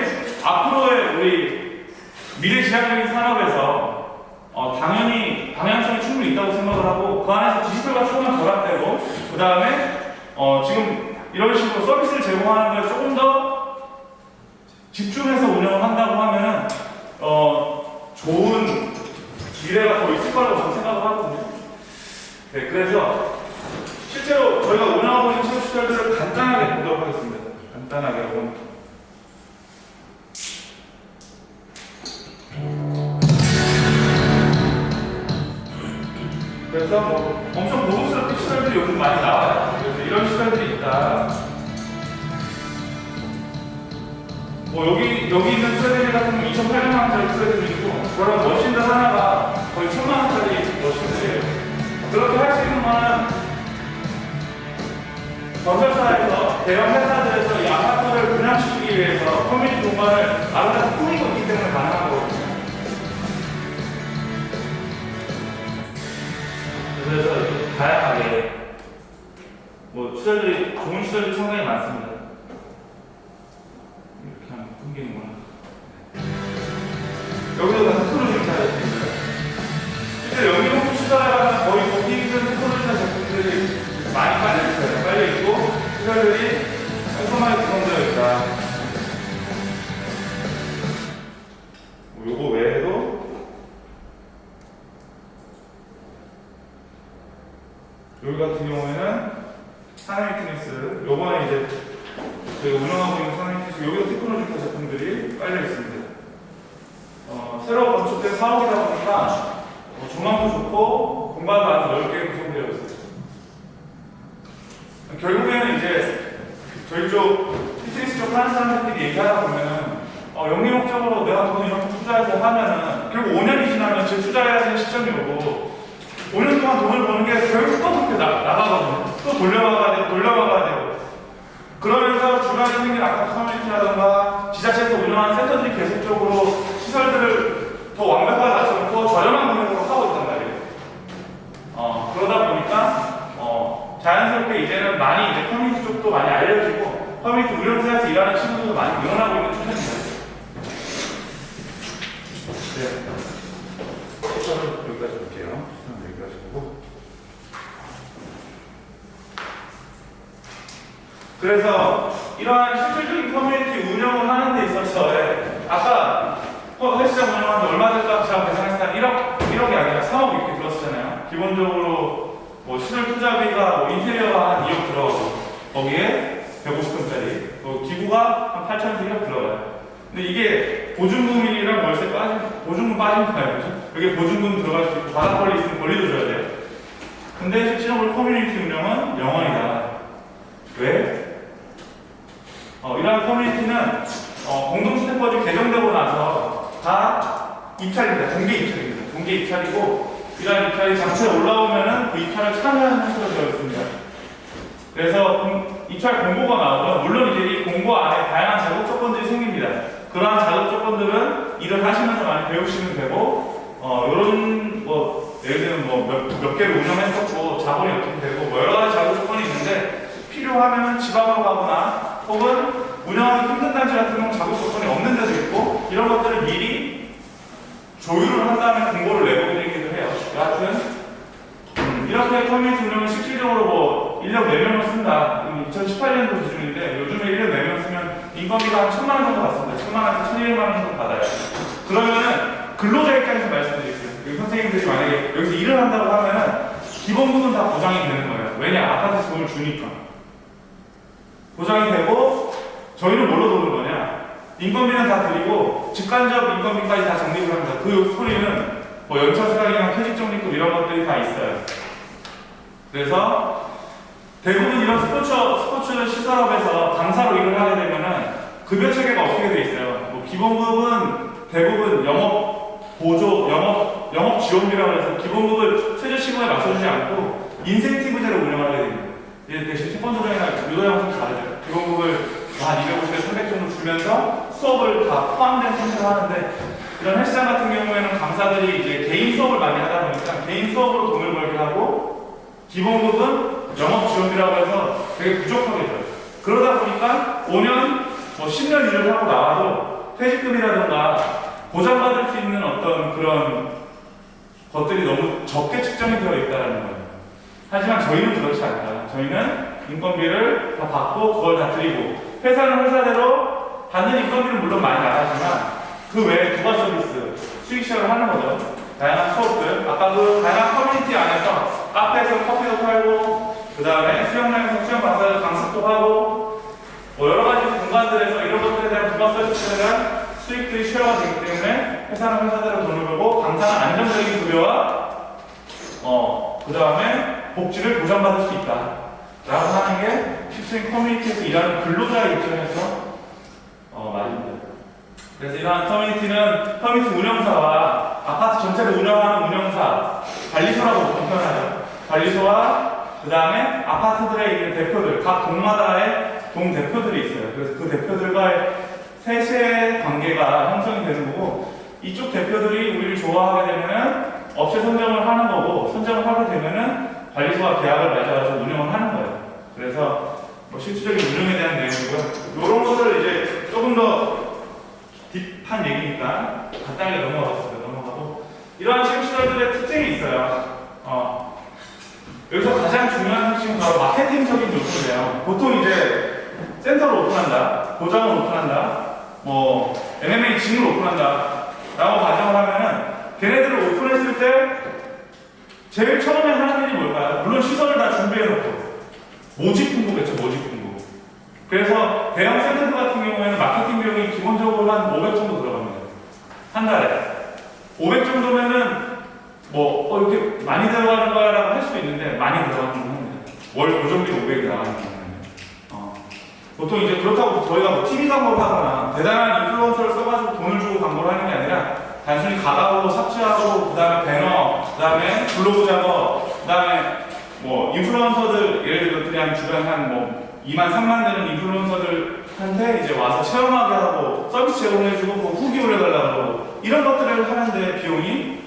앞으로의 우리 미래지향적인 산업에서 당연히 방향성이 충분히 있다고 생각을 하고 그 안에서 디지털과 조금만 결합되고 그 다음에 지금 이런 식으로 서비스를 제공하는 걸 조금 더 집중해서 운영을 한다고 하면은 좋은 미래가 더 있을 거라고 저는 생각을 하거든요. 네, 그래서 실제로 저희가 운영하고 있는 체육시설들을 간단하게 보도록 하겠습니다. 간단하게 여러분. 그래서 뭐 엄청 고급스럽게 시설들이 요즘 많이 나와요. 그래서 이런 시설들이 있다. 뭐 여기 있는 트레드밀 같은 경우 2,800만 원짜리 트레드밀이고 그런 머신들 하나가 거의 1,000만 원짜리 머신들이에요. 그렇게 할 수 있는 거는 건설사에서 대형 회사들에서 이 아파트를 분양시키기 위해서 커뮤니티 공간을 아름답게 꾸미고 있기 때문에 가능한 거거든요. 그래서 이렇게 다양하게 뭐 시설들이 좋은 시설들이 상당히 많습니다. 이렇게 하면 끊기는구나. 여기도 다 테크놀로지 잘했습니다. 실제 연기공부 시설에 가면 거의 고기있는 테크놀로지나 제품들이 많이 깔려있어요. 깔려있고 시설들이 깔끔하게 구성되어 있다. 뭐 요거 외에도 여기 같은 경우에는 사나이 피트니스, 요번에 이제 저희가 운영하고 있는 사나이 피트니스, 여기도 테크놀로지카 제품들이 깔려 있습니다. 새로 건축된 사업이다 보니까 조망도 좋고 공간도 아주 넓게 구성되어 있어요. 결국에는 이제 저희 쪽 피트니스 쪽 하는 사람들끼리 얘기하다 보면은 영리 목적으로 내가 돈 이렇게 투자해서 하면은 결국 5년이 지나면 재투자해야 되는 시점이 오고 5년 동안 돈을 버는 게 결국 또 그렇게 나가거든요. 또 돌려막아야 되고. 그러면서 주변에 생긴 아파트 커뮤니티라던가 지자체에서 운영하는 센터들이 계속적으로 시설들을 더 완벽하게 갖춰놓고 저렴한 금액으로 하고 있단 말이에요. 그러다 보니까 자연스럽게 이제는 많이 이제 커뮤니티 쪽도 많이 알려지고 커뮤니티 운영사에서 일하는 친구들도 많이 늘어나고 있는 추세입니다. 네. 시설은 여기까지 볼게요. 여기까지 보고. 그래서 이러한 실질적인 커뮤니티 운영을 하는 데 있어서의 아까 헬스장 운영하는데 얼마 들까 제가 계산했을 때 1억이 아니에요. 3억 이렇게 들었잖아요. 기본적으로 뭐 시설 투자비가 뭐 인테리어가 한 2억 들어가고 거기에 150평짜리 기구가 한 8,000원 들어가요. 근데 이게 보증금이랑 월세 빠진 보증금 빠진 거예요. 그죠? 여기 보증금 들어갈 수 있고 바닥 권리 있으면 권리도 줘야 돼요. 근데 실질적으로 커뮤니티 운영은 0원이다. 왜? 이러한 커뮤니티는 공동주택법이 개정되고 나서 다 입찰입니다. 공개 입찰입니다. 공개 입찰이고 이러한 입찰이 장치에 올라오면은 그 입찰을 참여하는 것으로 되어 있습니다. 그래서 입찰 공고가 나오면 물론 이제 이 공고 안에 다양한 자격 조건들이 생깁니다. 그러한 자격 조건들은 일을 하시면서 많이 배우시면 되고 이런 뭐 예를 들면 뭐 몇 개를 운영했었고 자본이 어떻게 되고 뭐 여러 가지 자격 조건이 있는데 필요하면 지방으로 가거나 혹은 운영하기 힘든 단지 같은 경우는 자격 조건이 없는 데도 있고 이런 것들을 미리 조율을 한 다음에 공고를 내보내기도 해요. 여하튼 이렇게 커뮤니티 운영을 실질적으로 뭐 인력 4명을 쓴다. 2018년도 기준인데 요즘에 1년 4명 쓰면 인건비가 한 1,000만 원 정도 받습니다. 1,000만 원에서 1,200만 원 정도 받아요. 그러면은 근로자 입장에서 말씀드릴게요. 여기 선생님들이 만약에 여기서 일을 한다고 하면은 기본급은 다 보장이 되는 거예요. 왜냐? 아파트에서 돈을 주니까. 보장이 되고 저희는 뭘로 도는 거냐? 인건비는 다 드리고 직간접 인건비까지 다 적립을 합니다. 그 소리는 뭐 연차 수당이나 퇴직 적립금 이런 것들이 다 있어요. 그래서 대부분 이런 스포츠 시설업에서 강사로 일을 하게 되면은 급여 체계가 어떻게 돼 있어요? 뭐 기본급은 대부분 영업 보조, 영업 지원비라고 해서 기본급을 최저 시급에 맞춰주지 않고 인센티브제로 운영을 하게 됩니다. 대신 태권도장이나 유도장 좀 다르죠. 기본급을 한 250에 300 정도 주면서 수업을 다 포함된 선택을 하는데 이런 헬스장 같은 경우에는 강사들이 이제 개인 수업을 많이 하다 보니까 개인 수업으로 돈을 벌게 하고 기본급은 영업 지원비라고 해서 되게 부족하게 돼요. 그러다 보니까 5년, 뭐 10년 일을 하고 나와도 퇴직금이라든가 보장받을 수 있는 어떤 그런 것들이 너무 적게 측정이 되어 있다는 거예요. 하지만 저희는 그렇지 않다. 저희는 인건비를 다 받고 그걸 다 드리고 회사는 회사대로 받는 인건비는 물론 많이 나가지만 그 외에 부가 서비스, 수익 쉐어를 하는 거죠. 다양한 수업들, 아까 그 다양한 커뮤니티 안에서 카페에서 커피도 팔고 그 다음에 수영장에서 수영 강습도 하고 뭐 여러 가지 공간들에서 이런 것들에 대한 부가 서비스에 대한 수익들이 쉐어가 되기 때문에 회사는 회사대로 돈을 벌고 강사는 안정적인 급여와 그 다음에 복지를 보장받을 수 있다 라고 하는 게 실수인 커뮤니티에서 일하는 근로자의 입장에서 말입니다. 그래서 이러한 커뮤니티 운영사와 아파트 전체를 운영하는 운영사, 관리소라고 보통 표현하죠. 관리소와 그 다음에 아파트들에 있는 대표들, 각 동마다의 동 대표들이 있어요. 그래서 그 대표들과의 셋의 관계가 형성이 되는 거고 이쪽 대표들이 우리를 좋아하게 되면은 업체 선정을 하는 거고 선정을 하게 되면은 관리소와 계약을 맺어가지고 운영을 하는 거예요. 그래서 뭐 실질적인 운영에 대한 내용이고요. 이런 것을 이제 조금 더 딥한 얘기니까 간단하게 넘어가고 이러한 체육시설들의 특징이 있어요. 여기서 가장 중요한 핵심은 바로 마케팅적인 요소인데요. 보통 이제 센터를 오픈한다, 도장을 오픈한다, 뭐 MMA 짐을 오픈한다 라고 가정을 하면은 걔네들을 오픈했을 때 제일 처음에 하는 일이 뭘까요? 물론 시설을 다 준비해놓고 모집 홍보겠죠, 모집 홍보. 그래서 대형 센터 같은 경우에는 마케팅 비용이 기본적으로 한 500 정도 들어갑니다. 한 달에. 500 정도면은 뭐 이렇게 많이 들어가는 거라고 할 수도 있는데 많이 들어가는 겁니다. 월 고정비 500이 나가는 거예요. 보통 이제 그렇다고 저희가 뭐 TV 광고를 하거나 대단한 인플루언서를 써가지고 돈을 주고 광고를 하는 게 아니라 단순히 가가로 삽질하고 그 다음에 배너, 그 다음에 블로그 작업, 그 다음에 뭐 인플루언서들 예를 들어 그냥 주변 한 뭐 2만 3만 되는 인플루언서들한테 이제 와서 체험하게 하고 서비스 제공해주고 뭐 후기 올려달라고 하고 이런 것들을 하는데 비용이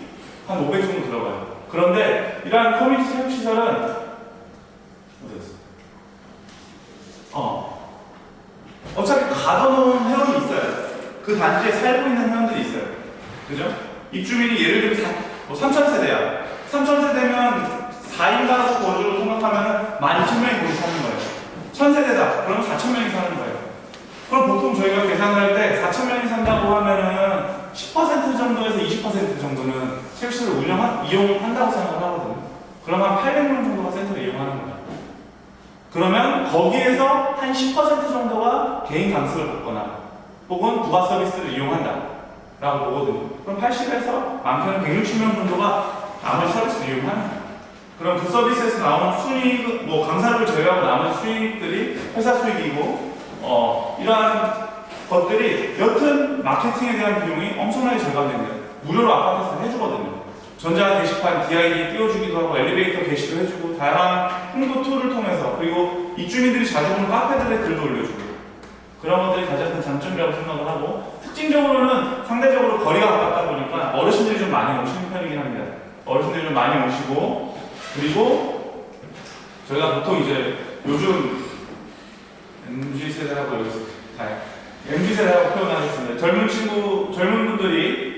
한 500 정도 들어가요. 그런데 이러한 커뮤니티 체육시설은 어디였어? 어차피 가둬놓은 회원이 있어요. 그 단지에 살고 있는 회원들이 있어요. 그죠? 입주민이 예를 들면 3,000세대야. 3,000세대면 4인 가구 거주로 생각하면 12,000명이 거기 사는 거예요. 1,000세대다. 그러면 4,000명이 사는 거예요. 그럼 보통 저희가 계산을 할 때 4,000명이 산다고 하면은 10% 정도에서 20% 정도는 체육시설을 이용한다고 생각을 하거든요. 그럼 한 800명 정도가 센터를 이용하는 거예요. 그러면 거기에서 한 10% 정도가 개인 강습을 받거나 혹은 부가 서비스를 이용한다 라고 보거든요. 그럼 80에서 많게는 160명 정도가 나머지 서비스를 이용하는 거예요. 그럼 그 서비스에서 나오는 수익, 뭐 강사를 제외하고 나머지 수익들이 회사 수익이고 이러한 것들이 여튼 마케팅에 대한 비용이 엄청나게 절감됩니다. 무료로 아파트에서 해주거든요. 전자 게시판, DID 띄워주기도 하고 엘리베이터 게시도 해주고 다양한 홍보 툴을 통해서 그리고 입주민들이 자주 보는 카페들의 글도 올려주고 그런 것들이 가장 큰 장점이라고 생각을 하고 특징적으로는 상대적으로 거리가 가깝다 보니까 어르신들이 좀 많이 오시는 편이긴 합니다. 어르신들이 좀 많이 오시고 그리고 저희가 보통 이제 요즘 MZ세대라고 여기서 MZ세대라고 표현하겠습니다. 젊은 분들이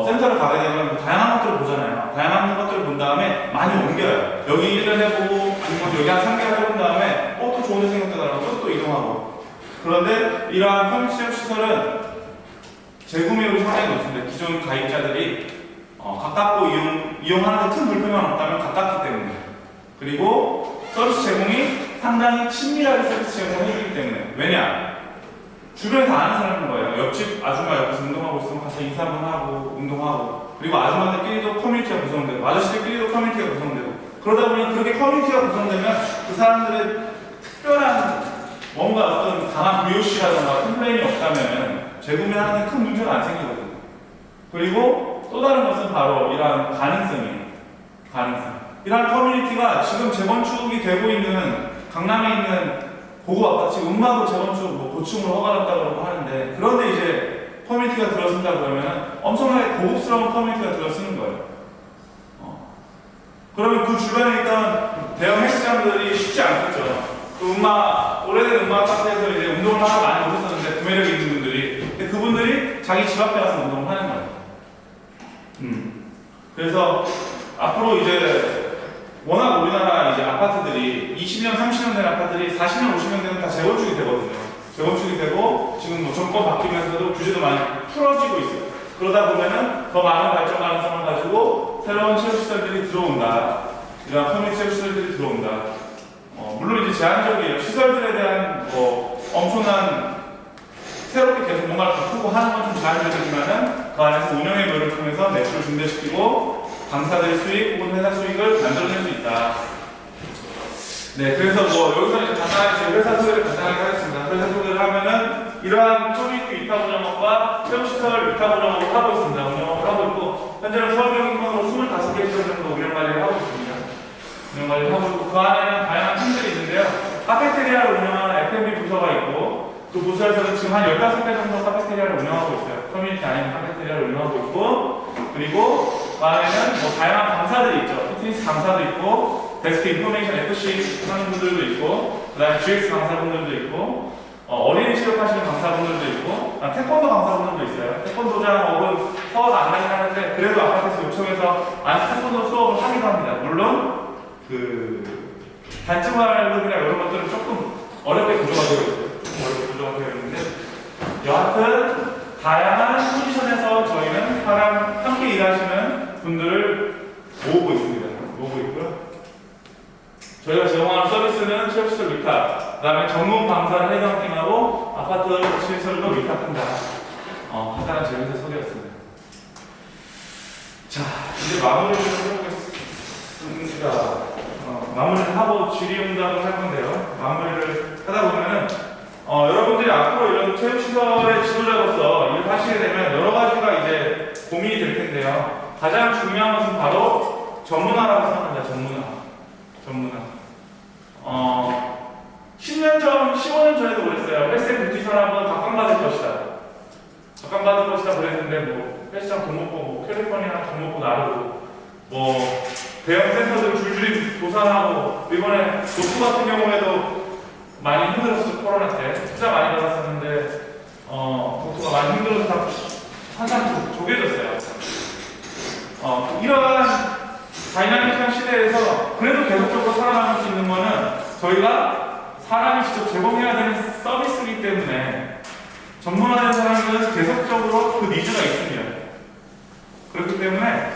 센터를 가게 되면 다양한 것들을 보잖아요. 다양한 것들을 본 다음에 많이 옮겨요. 여기 1년 해보고 아니면 여기 한 3개월 해본 다음에 또 좋은 데 생겼다고 또 이동하고 그런데 이러한 편의시설은 재구매율이 상당히 높습니다. 기존 가입자들이 가깝고 이용하는데 큰 불편만 없다면 가깝기 때문에 그리고 서비스 제공이 상당히 친밀하게 서비스 제공을 해주기 때문에 왜냐? 주변에 다 아는 사람인 거예요. 옆집 아줌마 옆에서 운동하고 있으면 가서 인사 한번 하고 운동하고 그리고 아줌마들끼리도 커뮤니티가 구성되고 아저씨들끼리도 커뮤니티가 구성되고 그러다 보니 그렇게 커뮤니티가 구성되면 그 사람들의 특별한 뭔가 어떤 강한 VOC라던가 컴플레인이 없다면 재구매하는 큰 문제가 안 생기거든요. 그리고 또 다른 것은 바로 이러한 가능성이에요. 이러한 커뮤니티가 지금 재건축이 되고 있는 강남에 있는 고급 아파트 음악으로 재건축 고층으로 허가났다고 하는데 그런데 이제 커뮤니티가 들어선다 그러면 엄청나게 고급스러운 커뮤니티가 들어서는 거예요. 그러면 그 주변에 있던 대형 헬스장들이 쉽지 않겠죠. 그 오래된 음악 아파트에서 이제 운동을 하러 많이 오셨었는데 구매력 있는 분들이 근데 그분들이 자기 집 앞에 가서 운동을 하는 거예요. 그래서 앞으로 이제 워낙 우리나라 이제 아파트들이 20년, 30년 된 아파트들이 40년, 50년 되면 다 재건축이 되거든요. 재건축이 되고 지금 뭐 정권 바뀌면서도 규제도 많이 풀어지고 있어요. 그러다 보면은 더 많은 발전 가능성을 가지고 새로운 체육시설들이 들어온다. 이런 커뮤니티 체육시설들이 들어온다. 물론 이제 제한적이에요. 시설들에 대한 엄청난 새롭게 계속 뭔가를 바꾸고 하는 건 좀 제한적이지만은 그 안에서 운영의 묘를 통해서 매출을 증대시키고 강사들의 수익 혹은 회사 수익을 만들어낼 수 있다. 네, 그래서 여기서 이제 간단하게 제 회사 소개를 간단하게 하겠습니다. 회사 소개를 하면은 이러한 커뮤니티 위탁 운영업과 체육시설 위탁 운영업을 하고 있습니다. 운영업을 하고 있고 현재는 서울경기권으로 25개 시설 정도 운영관리를 하고 있습니다. 운영관리를 하고 있고 그 안에는 다양한 팀들이 있는데요. 카페테리아를 운영하는 F&B 부서가 있고 그 부서에서는 지금 한 15개 정도 카페테리아를 운영하고 있어요. 커뮤니티 안에 카페테리아를 운영하고 있고 그리고 그 안에는 다양한 강사들이 있죠. 피트니스 강사도 있고 데스크 인포메이션 FC 하는 분들도 있고 그 다음에 GX 강사분들도 있고 어린이 체육하시는 강사분들도 있고 태권도 강사분들도 있어요. 태권도장 혹은 수업 안 하긴 하는데 그래도 아파트에서 요청해서 태권도 수업을 하기도 합니다. 물론 그 단체활급이나 이런 것들은 조금 어렵게 구조가 되어 있어요. 어렵게 구조가 되어 있는데 여하튼 다양한 포지션에서 저희는 함께 일하시는 분들을 모으고 있습니다. 모으고 있고요. 저희가 제공하는 서비스는 체육시설 위탁, 그 다음에 전문 강사를 헤드헌팅하고 아파트 시설도 위탁한다. 간단한 제 회사 소개였습니다. 자, 이제 마무리를 해보겠습니다. 마무리를 하고 질의응답을 할 건데요. 마무리를 하다 보면은 여러분들이 앞으로 이런 체육시설의 지도자로서 일을 하시게 되면 여러 가지가 이제 고민이 될 텐데요. 가장 중요한 것은 바로 전문화라고 생각합니다. 전문화. 10년 전, 15년 전에도 그랬어요. 헬스장 뷰티 산업은 각광받을 것이다. 각광받을 것이다 그랬는데 헬스장 돈 먹고 캘리포니아 돈 먹고 나르고 대형 센터들 줄줄이 도산하고 이번에 노트 같은 경우에도 많이 힘들었었죠. 코로나 때 투자 많이 받았었는데 노트가 많이 힘들어서 한참 조개졌어요. 이러한 다이나믹한 시대에서 그래도 계속적으로 살아남을 수 있는 거는 저희가 사람이 직접 제공해야 되는 서비스이기 때문에 전문화된 사람들은 계속적으로 그 니즈가 있습니다. 때문에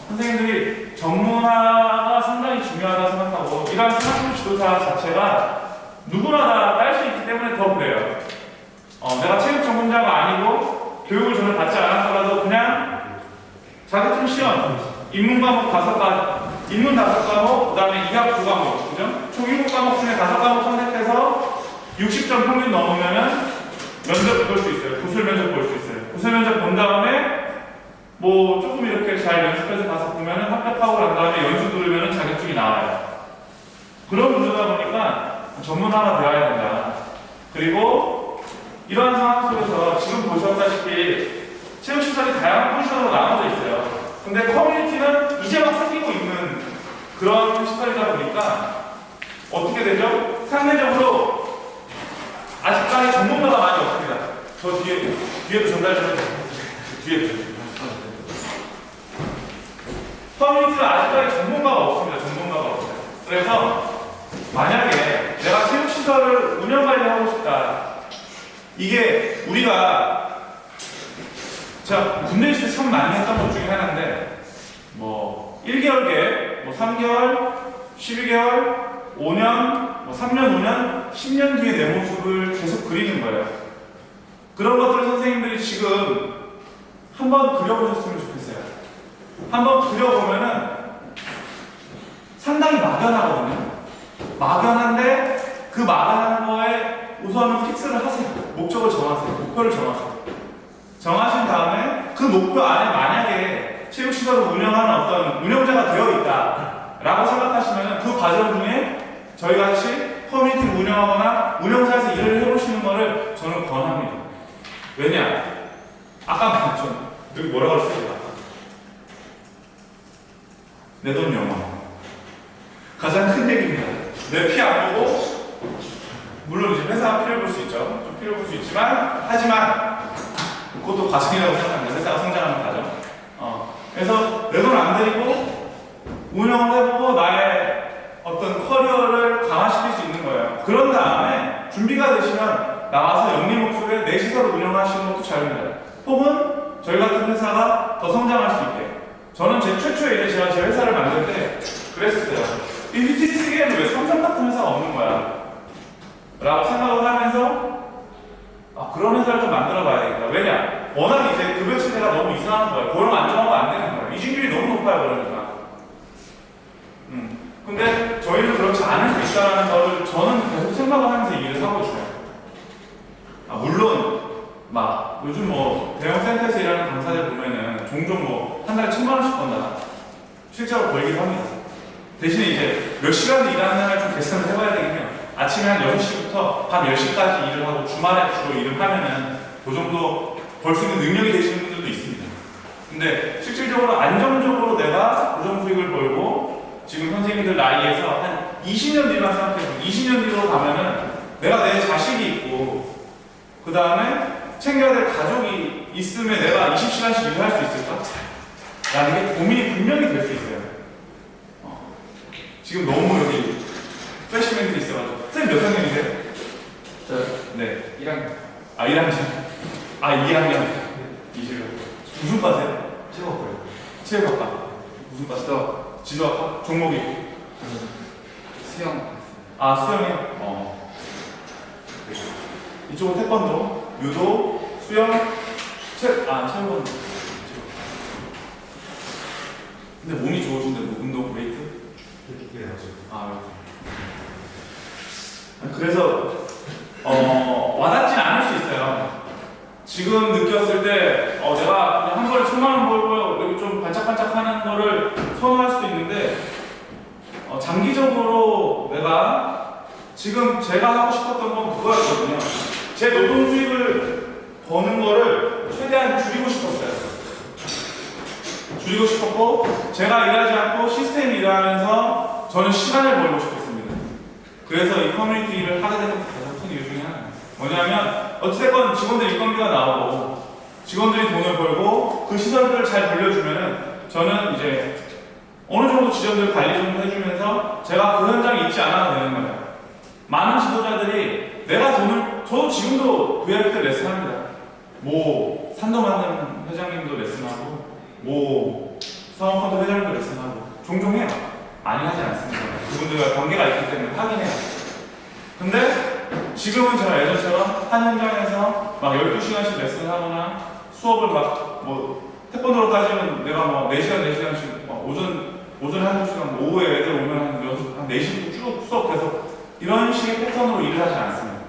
선생님들이 전문화가 상당히 중요하다 생각하고 이러한 스마트폰 지도사 자체가 누구나 다 딸 수 있기 때문에 더 그래요. 내가 체육 전문자가 아니고 교육을 전혀 받지 않았더라도 그냥 자격증 시험 인문 과목 5과목, 인문 5과목, 그 다음에 이학 2과목, 그죠? 총 7과목 중에 5과목 선택해서 60점 평균 넘으면은 면접 볼 수 있어요. 구술 면접 볼 수 있어요. 구술 면접 본 다음에 뭐 조금 이렇게 잘 연습해서 가서 보면은 합격하고 난 다음에 연수 들으면은 자격증이 나와요. 그런 문제다 보니까 전문화가 되어야 된다. 그리고 이러한 상황 속에서 지금 보셨다시피 체육시설이 다양한 포지션으로 나눠져 있어요. 근데 커뮤니티는 이제 막 생기고 있는 그런 시설이다 보니까 어떻게 되죠? 상대적으로 아직까지 전문가가 많이 없습니다. 저 뒤에도 전달 좀 해주세요. 뒤에도. 커뮤니티는 아직까지 전문가가 없습니다. 전문가가 없어요. 그래서 만약에 내가 체육시설을 운영관리하고 싶다. 이게 우리가 제가 군대 있을 때 참 많이 했던 것 중에 하나인데 뭐 1개월 계획, 뭐 3개월, 12개월, 5년, 뭐 3년, 5년, 10년 뒤에 내 모습을 계속 그리는 거예요. 그런 것들을 선생님들이 지금 한번 그려보셨으면 좋겠어요. 한번 그려보면은 상당히 막연하거든요. 막연한데 그 막연한 거에 우선은 픽스를 하세요. 목적을 정하세요. 목표를 정하세요. 정하신 다음에 그 목표 안에 만약에 체육시설을 운영하는 어떤 운영자가 되어 있다 라고 생각하시면 그 과정 중에 저희 같이 커뮤니티를 운영하거나 운영사에서 일을 해보시는 거를 저는 권합니다. 왜냐? 아까 말했죠. 여기 뭐라고 그랬어요? 내 돈 영화. 가장 큰 얘기입니다. 내 피 안 보고 물론 이제 회사가 피를 볼 수 있죠. 좀 피를 볼 수 있지만 하지만 그것도 과정이라고 생각합니다. 회사가 성장하는 과정. 그래서 내 돈 안 들이고 운영을 해보고 나의 어떤 커리어를 강화시킬 수 있는 거예요. 그런 다음에 준비가 되시면 나와서 영리 목표에 내 시설을 운영하시는 것도 자유입니다. 혹은 저희 같은 회사가 더 성장할 수 있게. 저는 제 최초에 이제 제가 제 회사를 만들 때 그랬었어요. 이 BTS계에는 왜 삼성 같은 회사가 없는 거야? 라고 생각을 하면서 그런 회사를 좀 만들어 봐야겠다. 왜냐? 워낙 이제 급여 체제가 너무 이상한 거예요. 고용 안정화가 안 되는 거예요. 이직률이 너무 높아요, 그러니까. 근데 저희는 그렇지 않을 수 있다는 거를 저는 계속 생각을 하면서 일을 하고 있어요. 물론 막 요즘 뭐 대형 센터에서 일하는 강사들 보면은 종종 뭐 한 달에 1,000만 원씩 번다. 실제로 벌기도 합니다. 대신에 이제 몇 시간 일하는 날 좀 계산을 해봐야 되겠네요. 아침에 한 6시부터 밤 10시까지 일을 하고 주말에 주로 일을 하면은 그 정도 벌 수 있는 능력이 되시는 분들도 있습니다. 근데 실질적으로 안정적으로 내가 고정 수익을 벌고 지금 선생님들 나이에서 한 20년 뒤만 생각해보면 20년 뒤로 가면은 내가 내 자식이 있고 그 다음에 챙겨야 될 가족이 있으면 내가 20시간씩 일을 할 수 있을까? 라는 게 고민이 분명히 될 수 있어요. 지금 너무 여기 프레시맨들이 있어가지고 선생님 몇 학년이세요? 저 네. 1학년. 1학년. 2학년. 무슨 과세요? 찍었고요. 체육학과. 무슨 과? 지도학과? 종목이? 수영. 수영이요? 이쪽은 태권도, 유도, 수영, 체육원. 근데 몸이 좋으신데 뭐 운동, 웨이트? 이렇게 해야죠. 그래서 와닿진 않을 수 있어요. 지금 느꼈을 때 내가 그냥 한 번에 1,000만 원 벌고 여기 좀 반짝반짝하는 거를 선호할 수도 있는데 장기적으로 내가 지금 제가 하고 싶었던 건 그거였거든요. 제 노동 수익을 버는 거를 최대한 줄이고 싶었어요. 줄이고 싶었고 제가 일하지 않고 시스템이 일하면서 저는 시간을 벌고 싶었습니다. 그래서 이 커뮤니티 일을 하게 된 가장 큰 이유 중에 하나예요. 뭐냐면 어찌됐건 직원들 인건비가 나오고 직원들이 돈을 벌고 그 시설들을 잘 돌려주면은 저는 이제 어느 정도 지점들 관리 좀 해주면서 제가 그 현장에 있지 않아도 되는 거예요. 많은 지도자들이 내가 저도 지금도 VIP 때 레슨합니다. 뭐 산도 만드는 회장님도 레슨하고 뭐 사모펀드 회장도 레슨하고 종종 해요. 많이 하지 않습니다. 그분들과 관계가 있기 때문에 하긴 해요. 근데 지금은 제가 예전처럼 한 현장에서 막 12시간씩 레슨을 하거나 수업을 막 뭐 태권도로 따지면 내가 뭐 4시간, 4시간씩 오전에 한두 시간, 오후에 애들 오면 한 4시부터 쭉 수업 계속 이런 식의 패턴으로 일을 하지 않습니다.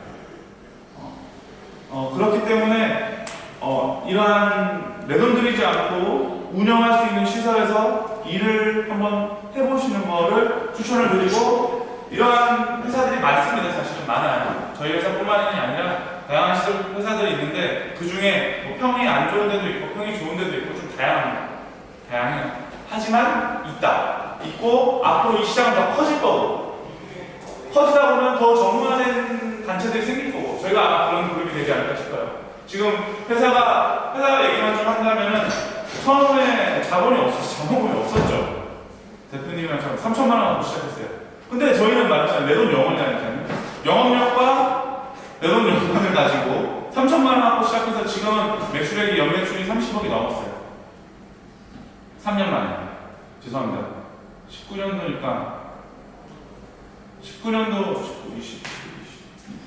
그렇기 때문에 이러한 내 돈 들이지 않고 운영할 수 있는 시설에서 일을 한번 해보시는 거를 추천을 드리고, 이러한 회사들이 많습니다. 사실은 많아요. 저희 회사뿐만이 아니라 다양한 시설 회사들이 있는데 그 중에 뭐 평이 안 좋은 데도 있고 평이 좋은 데도 있고 좀 다양해요. 하지만 있고 앞으로 이 시장은 더 커질 거고, 커지다 보면 더 전문화된 단체들이 생길 거고, 저희가 아마 그런 그룹이 되지 않을까 싶어요. 지금 회사가 얘기만 좀 한다면은 처음에 자본이 없었죠. 대표님이랑 저랑 3천만 원 갖고 시작했어요. 근데 저희는 말했잖아요. 내 돈 영원이라니까요. 영업력과 내 돈 영원을 가지고 3천만 원 갖고 시작해서 지금은 매출액이 연매출이 30억이 넘었어요. 3년 만에. 죄송합니다. 19년도니까 19년도 20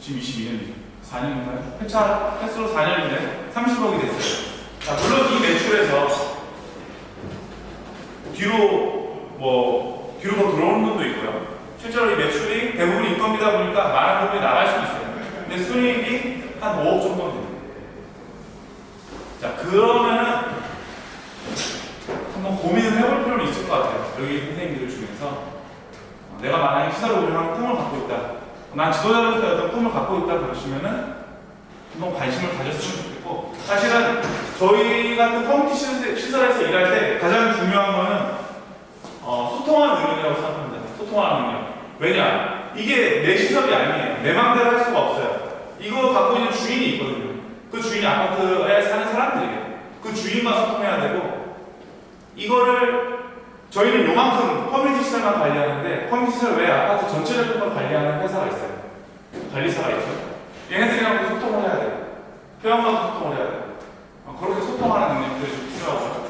지금 22년이죠. 4년인가요? 횟수로 4년인데 30억이 됐어요. 자, 물론 이 매출에서 뒤로 더 들어오는 돈도 있고요. 실제로 이 매출이 대부분 인건비다 보니까 많은 부분이 나갈 수도 있어요. 근데 순이익이 한 5억 정도 됩니다. 자, 그러면은 한번 고민을 해볼 필요는 있을 것 같아요. 여기 선생님들 중에서 내가 만약에 시설을 운영하는 꿈을 갖고 있다, 난 지도자로서 어떤 꿈을 갖고 있다 그러시면은 한번 관심을 가졌으면 좋겠고, 사실은 저희 같은 커뮤니티 시설에서 일할 때 가장 중요한 거는 소통하는 능력이라고 생각합니다. 소통하는 능력. 왜냐? 이게 내 시설이 아니에요. 내 마음대로 할 수가 없어요. 이거 갖고 있는 주인이 있거든요. 그 주인이 아파트에 사는 사람들이에요. 그 주인과 소통해야 되고, 이거를 저희는 요만큼 커뮤니티 시설만 관리하는데 커뮤니티 시설 외에 아파트 전체적인 걸 관리하는 회사가 있어요. 관리사가 있죠. 얘네들이랑 소통을 해야 돼요. 회원과도 소통을 해야 돼요. 그렇게 소통하는 능력들이 좀 필요하고요.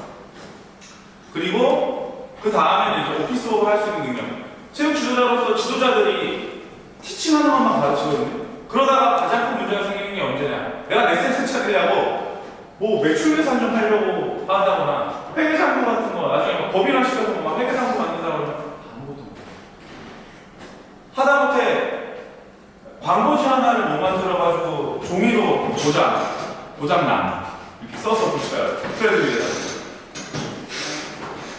그리고 그 다음에는 이제 오피스워크 할 수 있는 능력. 체육 지도자로서 지도자들이 티칭하는 것만 가르치거든요. 그러다가 가장 큰 문제가 생기는 게 언제냐? 내가 내 섹스 찾으려고 뭐 매출 계산 좀 하려고 한다거나 회계장부 같은 거 나중에 막 법인화 시켜서 막 회계장부 만든다고 하면 아무것도 못해요. 하다못해 광고지 하나를 못 만들어가지고 종이로 도장남 이렇게 써서 붙여요. 트레드밀에다.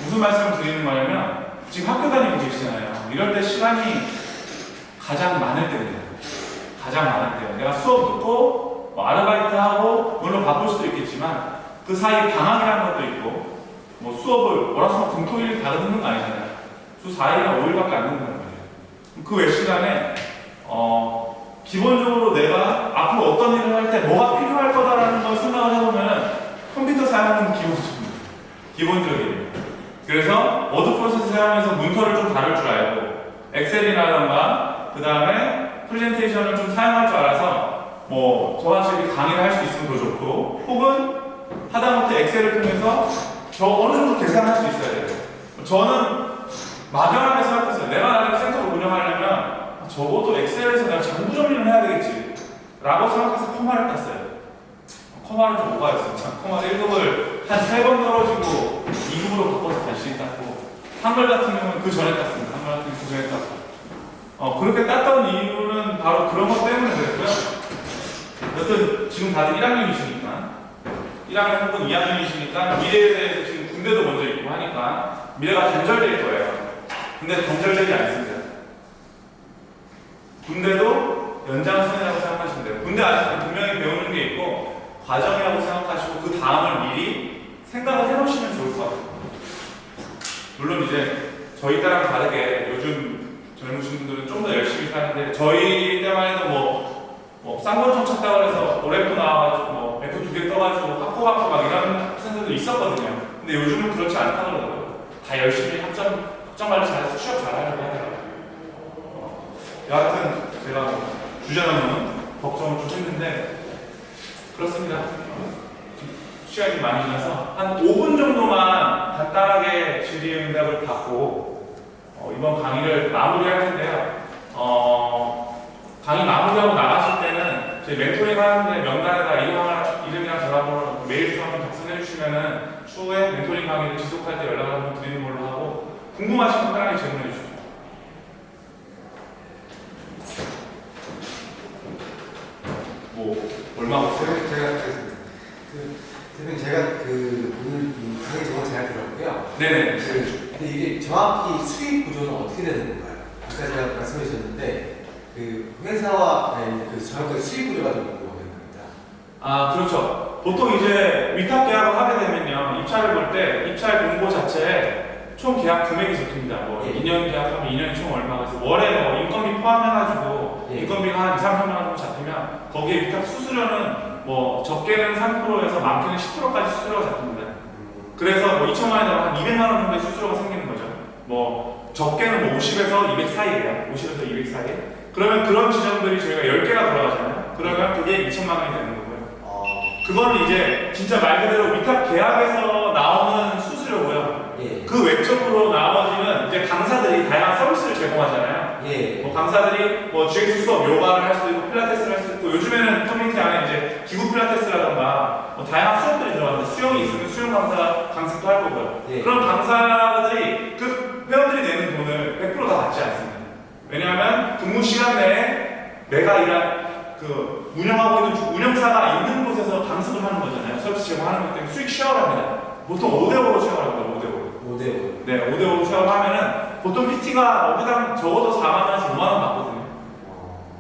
무슨 말씀을 드리는 거냐면 지금 학교 다니고 계시잖아요. 이럴 때 시간이 가장 많을 때입니다. 가장 많을 때요. 내가 수업 듣고 뭐 아르바이트하고 물론 바쁠 수도 있겠지만 그 사이 방학이라는 것도 있고 뭐 수업을 월화수목금토일 다 듣는 거 아니잖아요. 주 4일이나 5일밖에 안 듣는다는 거예요. 그 외 시간에 기본적으로 내가 앞으로 어떤 일을 할 때 뭐가 필요할 거다라는 걸 생각을 해보면 컴퓨터 사용은 기본적이에요. 그래서 워드 프로세스 사용해서 문서를 좀 다룰 줄 알고 엑셀이라던가 그 다음에 프레젠테이션을 좀 사용할 줄 알아서 뭐 저같이 강의를 할 수 있으면 더 좋고, 혹은 하다못해 엑셀을 통해서 저 어느 정도 계산할 수 있어야 돼요. 저는 막연하게 생각했어요. 내가 나중에 센터를 운영하려면 적어도 엑셀에서 내가 장부 정리를 해야 되겠지 라고 생각해서 커마를 땄어요. 커마는 좀 오바였어요. 커마 1급을 한 3번 떨어지고 2급으로 바꿔서 다시 땄고, 한글 같은 경우는 그 전에 땄습니다. 한글 같은 경우는 그 전에 땄고 그렇게 땄던 이유는 바로 그런 것 때문에 그랬고요. 여튼 지금 다들 1학년이시니까 1학년 혹은 2학년이시니까 미래에 대해서 지금 군대도 먼저 있고 하니까 미래가 단절될 거예요. 근데 단절되지 않습니다. 군대도 연장선이라고 생각하시면 돼요. 군대 아직도 분명히 배우는 게 있고 과정이라고 생각하시고 그 다음을 미리 생각을 해놓으시면 좋을 것 같아요. 물론 이제 저희 때랑 다르게 요즘 젊으신 분들은 좀 더 열심히 사는데, 저희 때만 해도 뭐 쌍권총 찾다고 해서 오랩도 나와가지고 뭐 F 2개 떠가지고 학고 막 이런 학생들도 있었거든요. 근데 요즘은 그렇지 않다고 그러더라고요. 다 열심히 학점 관리 잘해서 취업 잘하려고 하더라고요. 여하튼 제가 주제넘는 걱정을 좀 했는데 그렇습니다. 시간이 좀 많이 지나서 한 5분 정도만 간단하게 질의응답을 받고 이번 강의를 마무리할 텐데요. 강의 마무리하고 나가실 때는 저희 멘토링 하는데 명단에다 이름이랑 전화번호 메일 좀 한번 작성해 주시면은 추후에 멘토링 강의를 지속할 때 연락을 한번 드리는 걸로 하고 궁금하신 분 편하게 질문해 주십시오. 뭐 얼마 없어요? 대표님 제가 오늘 이 강의 정말 잘 들었고요. 네네. 근데 이게 정확히 수익 구조는 어떻게 되는 건가요? 아까 제가 말씀해 주셨는데 그 회사와 정확하게 수익 구조가 좀 궁금합니다. 아 그렇죠. 보통 이제 위탁 계약을 하게 되면요 입찰을 볼 때 입찰 공고 자체에 총 계약 금액이 적힙니다. 뭐 예. 2년 계약하면 2년이 총 얼마가 있어. 월에 뭐 인건비 포함해가지고 예. 인건비가 한 2, 3천만 원 정도 잡히면 거기에 위탁 수수료는 뭐 적게는 3%에서 많게는 10%까지 수수료가 잡힙니다. 그래서 뭐 2천만 원에 한 200만 원 정도의 수수료가 생기는 거죠. 뭐 적게는 뭐 50에서 200 사이예요. 50에서 200 사이. 그러면 그런 지점들이 저희가 10개가 들어가잖아요. 그러면 그게 2천만 원이 되는 거고요. 그거는 이제 진짜 말 그대로 위탁 계약에서 나오는 수수료고요. 예. 그 외적으로 나머지는 이제 강사들이 다양한 서비스를 제공하잖아요. 예. 뭐 강사들이 뭐 GX 수업 요가를 할 수도 있고 필라테스를 할 수도 있고 요즘에는 커뮤니티 안에 이제 기구 필라테스라던가 뭐 다양한 수업들이 들어가는데 수영이 있으면 수영 강습도 할 거고요. 예. 그런 강사들이 그 회원들이 내는 돈을 100% 다 받지 않습니다. 왜냐하면 근무 시간 내에 내가 일한 그 운영하고 있는 운영사가 있는 곳에서 강습을 하는 거잖아요. 서비스 제공하는 것 때문에 수익 쉐어를 합니다. 보통 5대5로 쉐어를 합니다. 5대5. 5대5. 네, 5대5로 쉐어를 하면은 보통 PT가 뭐 회당 적어도 4만 원에서 5만 원 받거든요.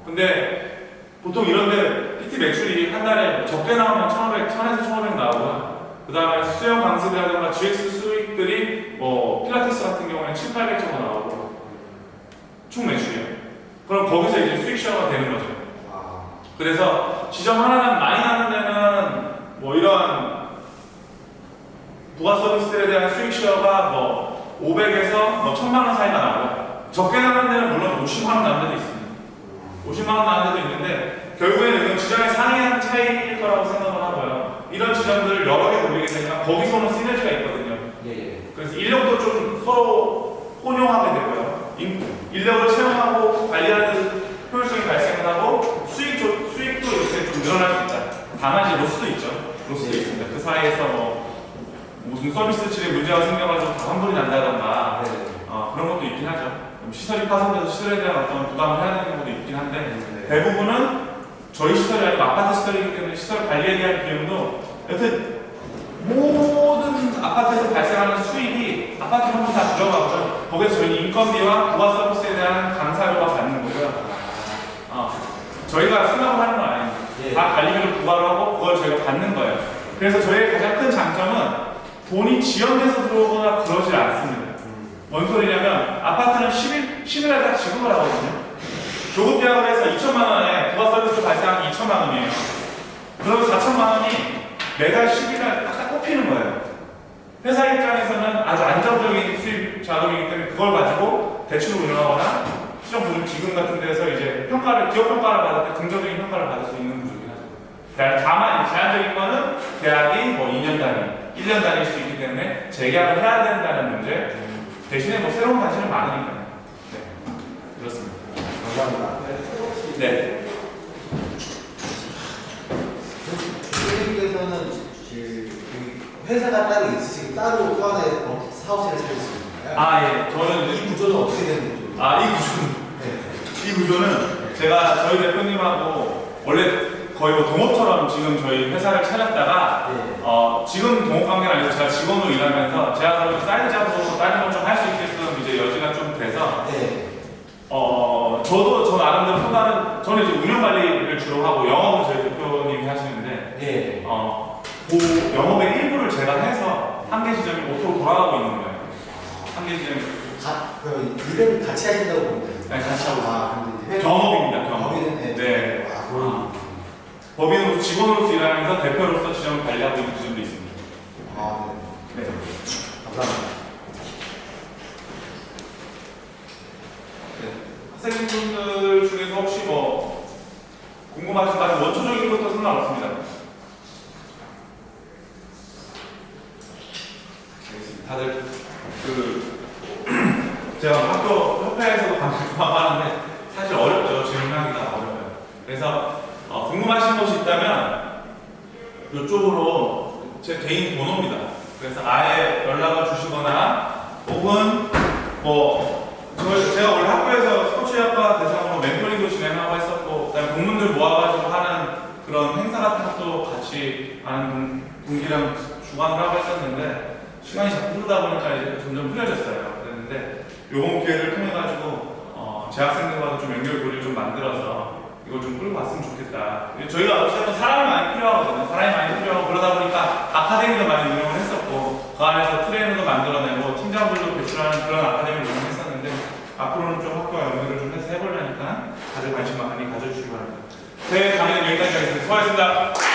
근데 보통 이런데 PT 매출이 한 달에 적게 나오면 1000에서 1500 나오고요. 그 다음에 수영 강습이라든가 GX 수익들이 뭐 필라테스 같은 경우에는 7, 800 정도 나오고 총 매출이요. 그럼 거기서 이제 수익 쉐어가 되는 거죠. 그래서 지점 하나는 많이 나는 데는 뭐 이런 부가 서비스들에 대한 수익 쉐어가 뭐 500에서 뭐 1000만 원 사이가 나고요. 적게 나는 데는 물론 50만 원 나는 데도 있습니다. 50만 원 나는 데도 있는데 결국에는 이건 지점의 상이하는 차이일 거라고 생각을 하고요. 이런 지점들을 여러 개 돌리게 되면 거기서는 시너지가 있거든요. 예. 그래서 인력도 좀 서로 혼용하게 되고요. 인력을 채용하고 관리하는 효율성이 발생을 하고 수익도 이렇게 좀 늘어날 수 있다. 다만 이제 로스도 있죠. 로스도 있습니다. 그 사이에서 뭐 무슨 서비스 질에 문제가 생겨가지고 다 환불이 난다던가 그런 것도 있긴 하죠. 시설이 파손돼서 시설에 대한 어떤 부담을 해야 되는 것도 있긴 한데 대부분은 저희 시설이 아니고 아파트 시설이기 때문에 시설 관리에 대한 비용도 여튼 모든 아파트에서 발생하는 수익이 아파트 한번 다 들어가고요. 거기서 저희 인건비와 부가 서비스에 대한 강사료가 받는 거고요. 저희가 수납을 하는 건 아닙니다. 예. 다 관리비를 부과를 하고 그걸 저희가 받는 거예요. 그래서 저희의 가장 큰 장점은 돈이 지연돼서 들어오거나 그러지 않습니다. 뭔 소리냐면 아파트는 10일에 다 지급을 하거든요. 조급 계약을 해서 2천만 원에 부가 서비스 발생하면 2천만 원이에요. 그러면 4천만 원이 매달 10일에 딱딱 꼽히는 거예요. 회사 입장에서는 아주 안정적인 수입 자금이기 때문에 그걸 가지고 대출을 운영하거나 시정보증 기금 같은 데서 이제 기업 평가를 받을 때 긍정적인 평가를 받을 수 있는 구조긴 하죠. 다만 제한적인 거는 계약이 뭐 2년 단위, 1년 단위일 수 있기 때문에 재계약을 해야 된다는 문제. 대신에 뭐 새로운 단지는 많으니까요. 네, 그렇습니다. 감사합니다. 네. 선생님께서는 회사가 따로 있으시고 따로 또 하나의 사업체를 차리시는 건가요? 예. 저는 이 구조는 어떻게 되는 구조예요? 이 구조는 제가 저희 대표님하고 원래 거의 뭐 동업처럼 지금 저희 회사를 차렸다가 지금 동업 관계는 아니고 제가 직원으로 일하면서 제가 그런 사이드 잡으로 다른 걸 좀 할 수 있게끔 이제 여지가 좀 돼서 저도 저 나름대로 또 다른 저는 이제 운영 관리를 주로 하고 영업은 저희 대표님이 하시는데 그 영업의 일부를 제가 해서 한 개 지점이 오토로 돌아가고 있는 거예요. 한 개 지점이 일을 같이 하신다고 봅니다. 네, 같이 하고 있습니다. 경업입니다. 경업. 법인은 네. 법인으로서 직원으로서 일하면서 대표로서 지점을 관리하고 있는 지점도 있습니다. 네. 감사합니다. 학생분들 중에서 혹시 뭐 궁금하신 아주 원초적인 것도 상관없습니다. 다들 제가 학교 협회에서도 방송 좋아하는데 사실 어렵죠. 질문하기가 어려워요. 그래서 궁금하신 것이 있다면 이쪽으로 제 개인 번호입니다. 그래서 아예 연락을 주시거나 혹은 제가 원래 학교에서 스포츠학과 대상으로 멘토링도 진행하고 했었고 그다음에 동문들 모아가지고 하는 그런 행사 같은 것도 같이 하는 동기랑 주관을 하고 했었는데 시간이 자꾸 흐르다 보니까 이제 점점 흐려졌어요. 그랬는데 이번 기회를 통해 가지고 재학생들과도 좀 연결고리를 좀 만들어서 이걸 좀 끌고 갔으면 좋겠다. 저희가 어쨌든 사람이 많이 필요하거든요. 사람이 많이 필요하고 그러다 보니까 아카데미도 많이 운영을 했었고 그 안에서 트레이너도 만들어내고 팀장들도 배출하는 그런 아카데미를 운영했었는데 앞으로는 좀 학교와 연결을 좀 해서 해보려니까 다들 관심 많이 가져주시기 바랍니다. 대회 강의는 여기까지 하겠습니다. 수고하셨습니다.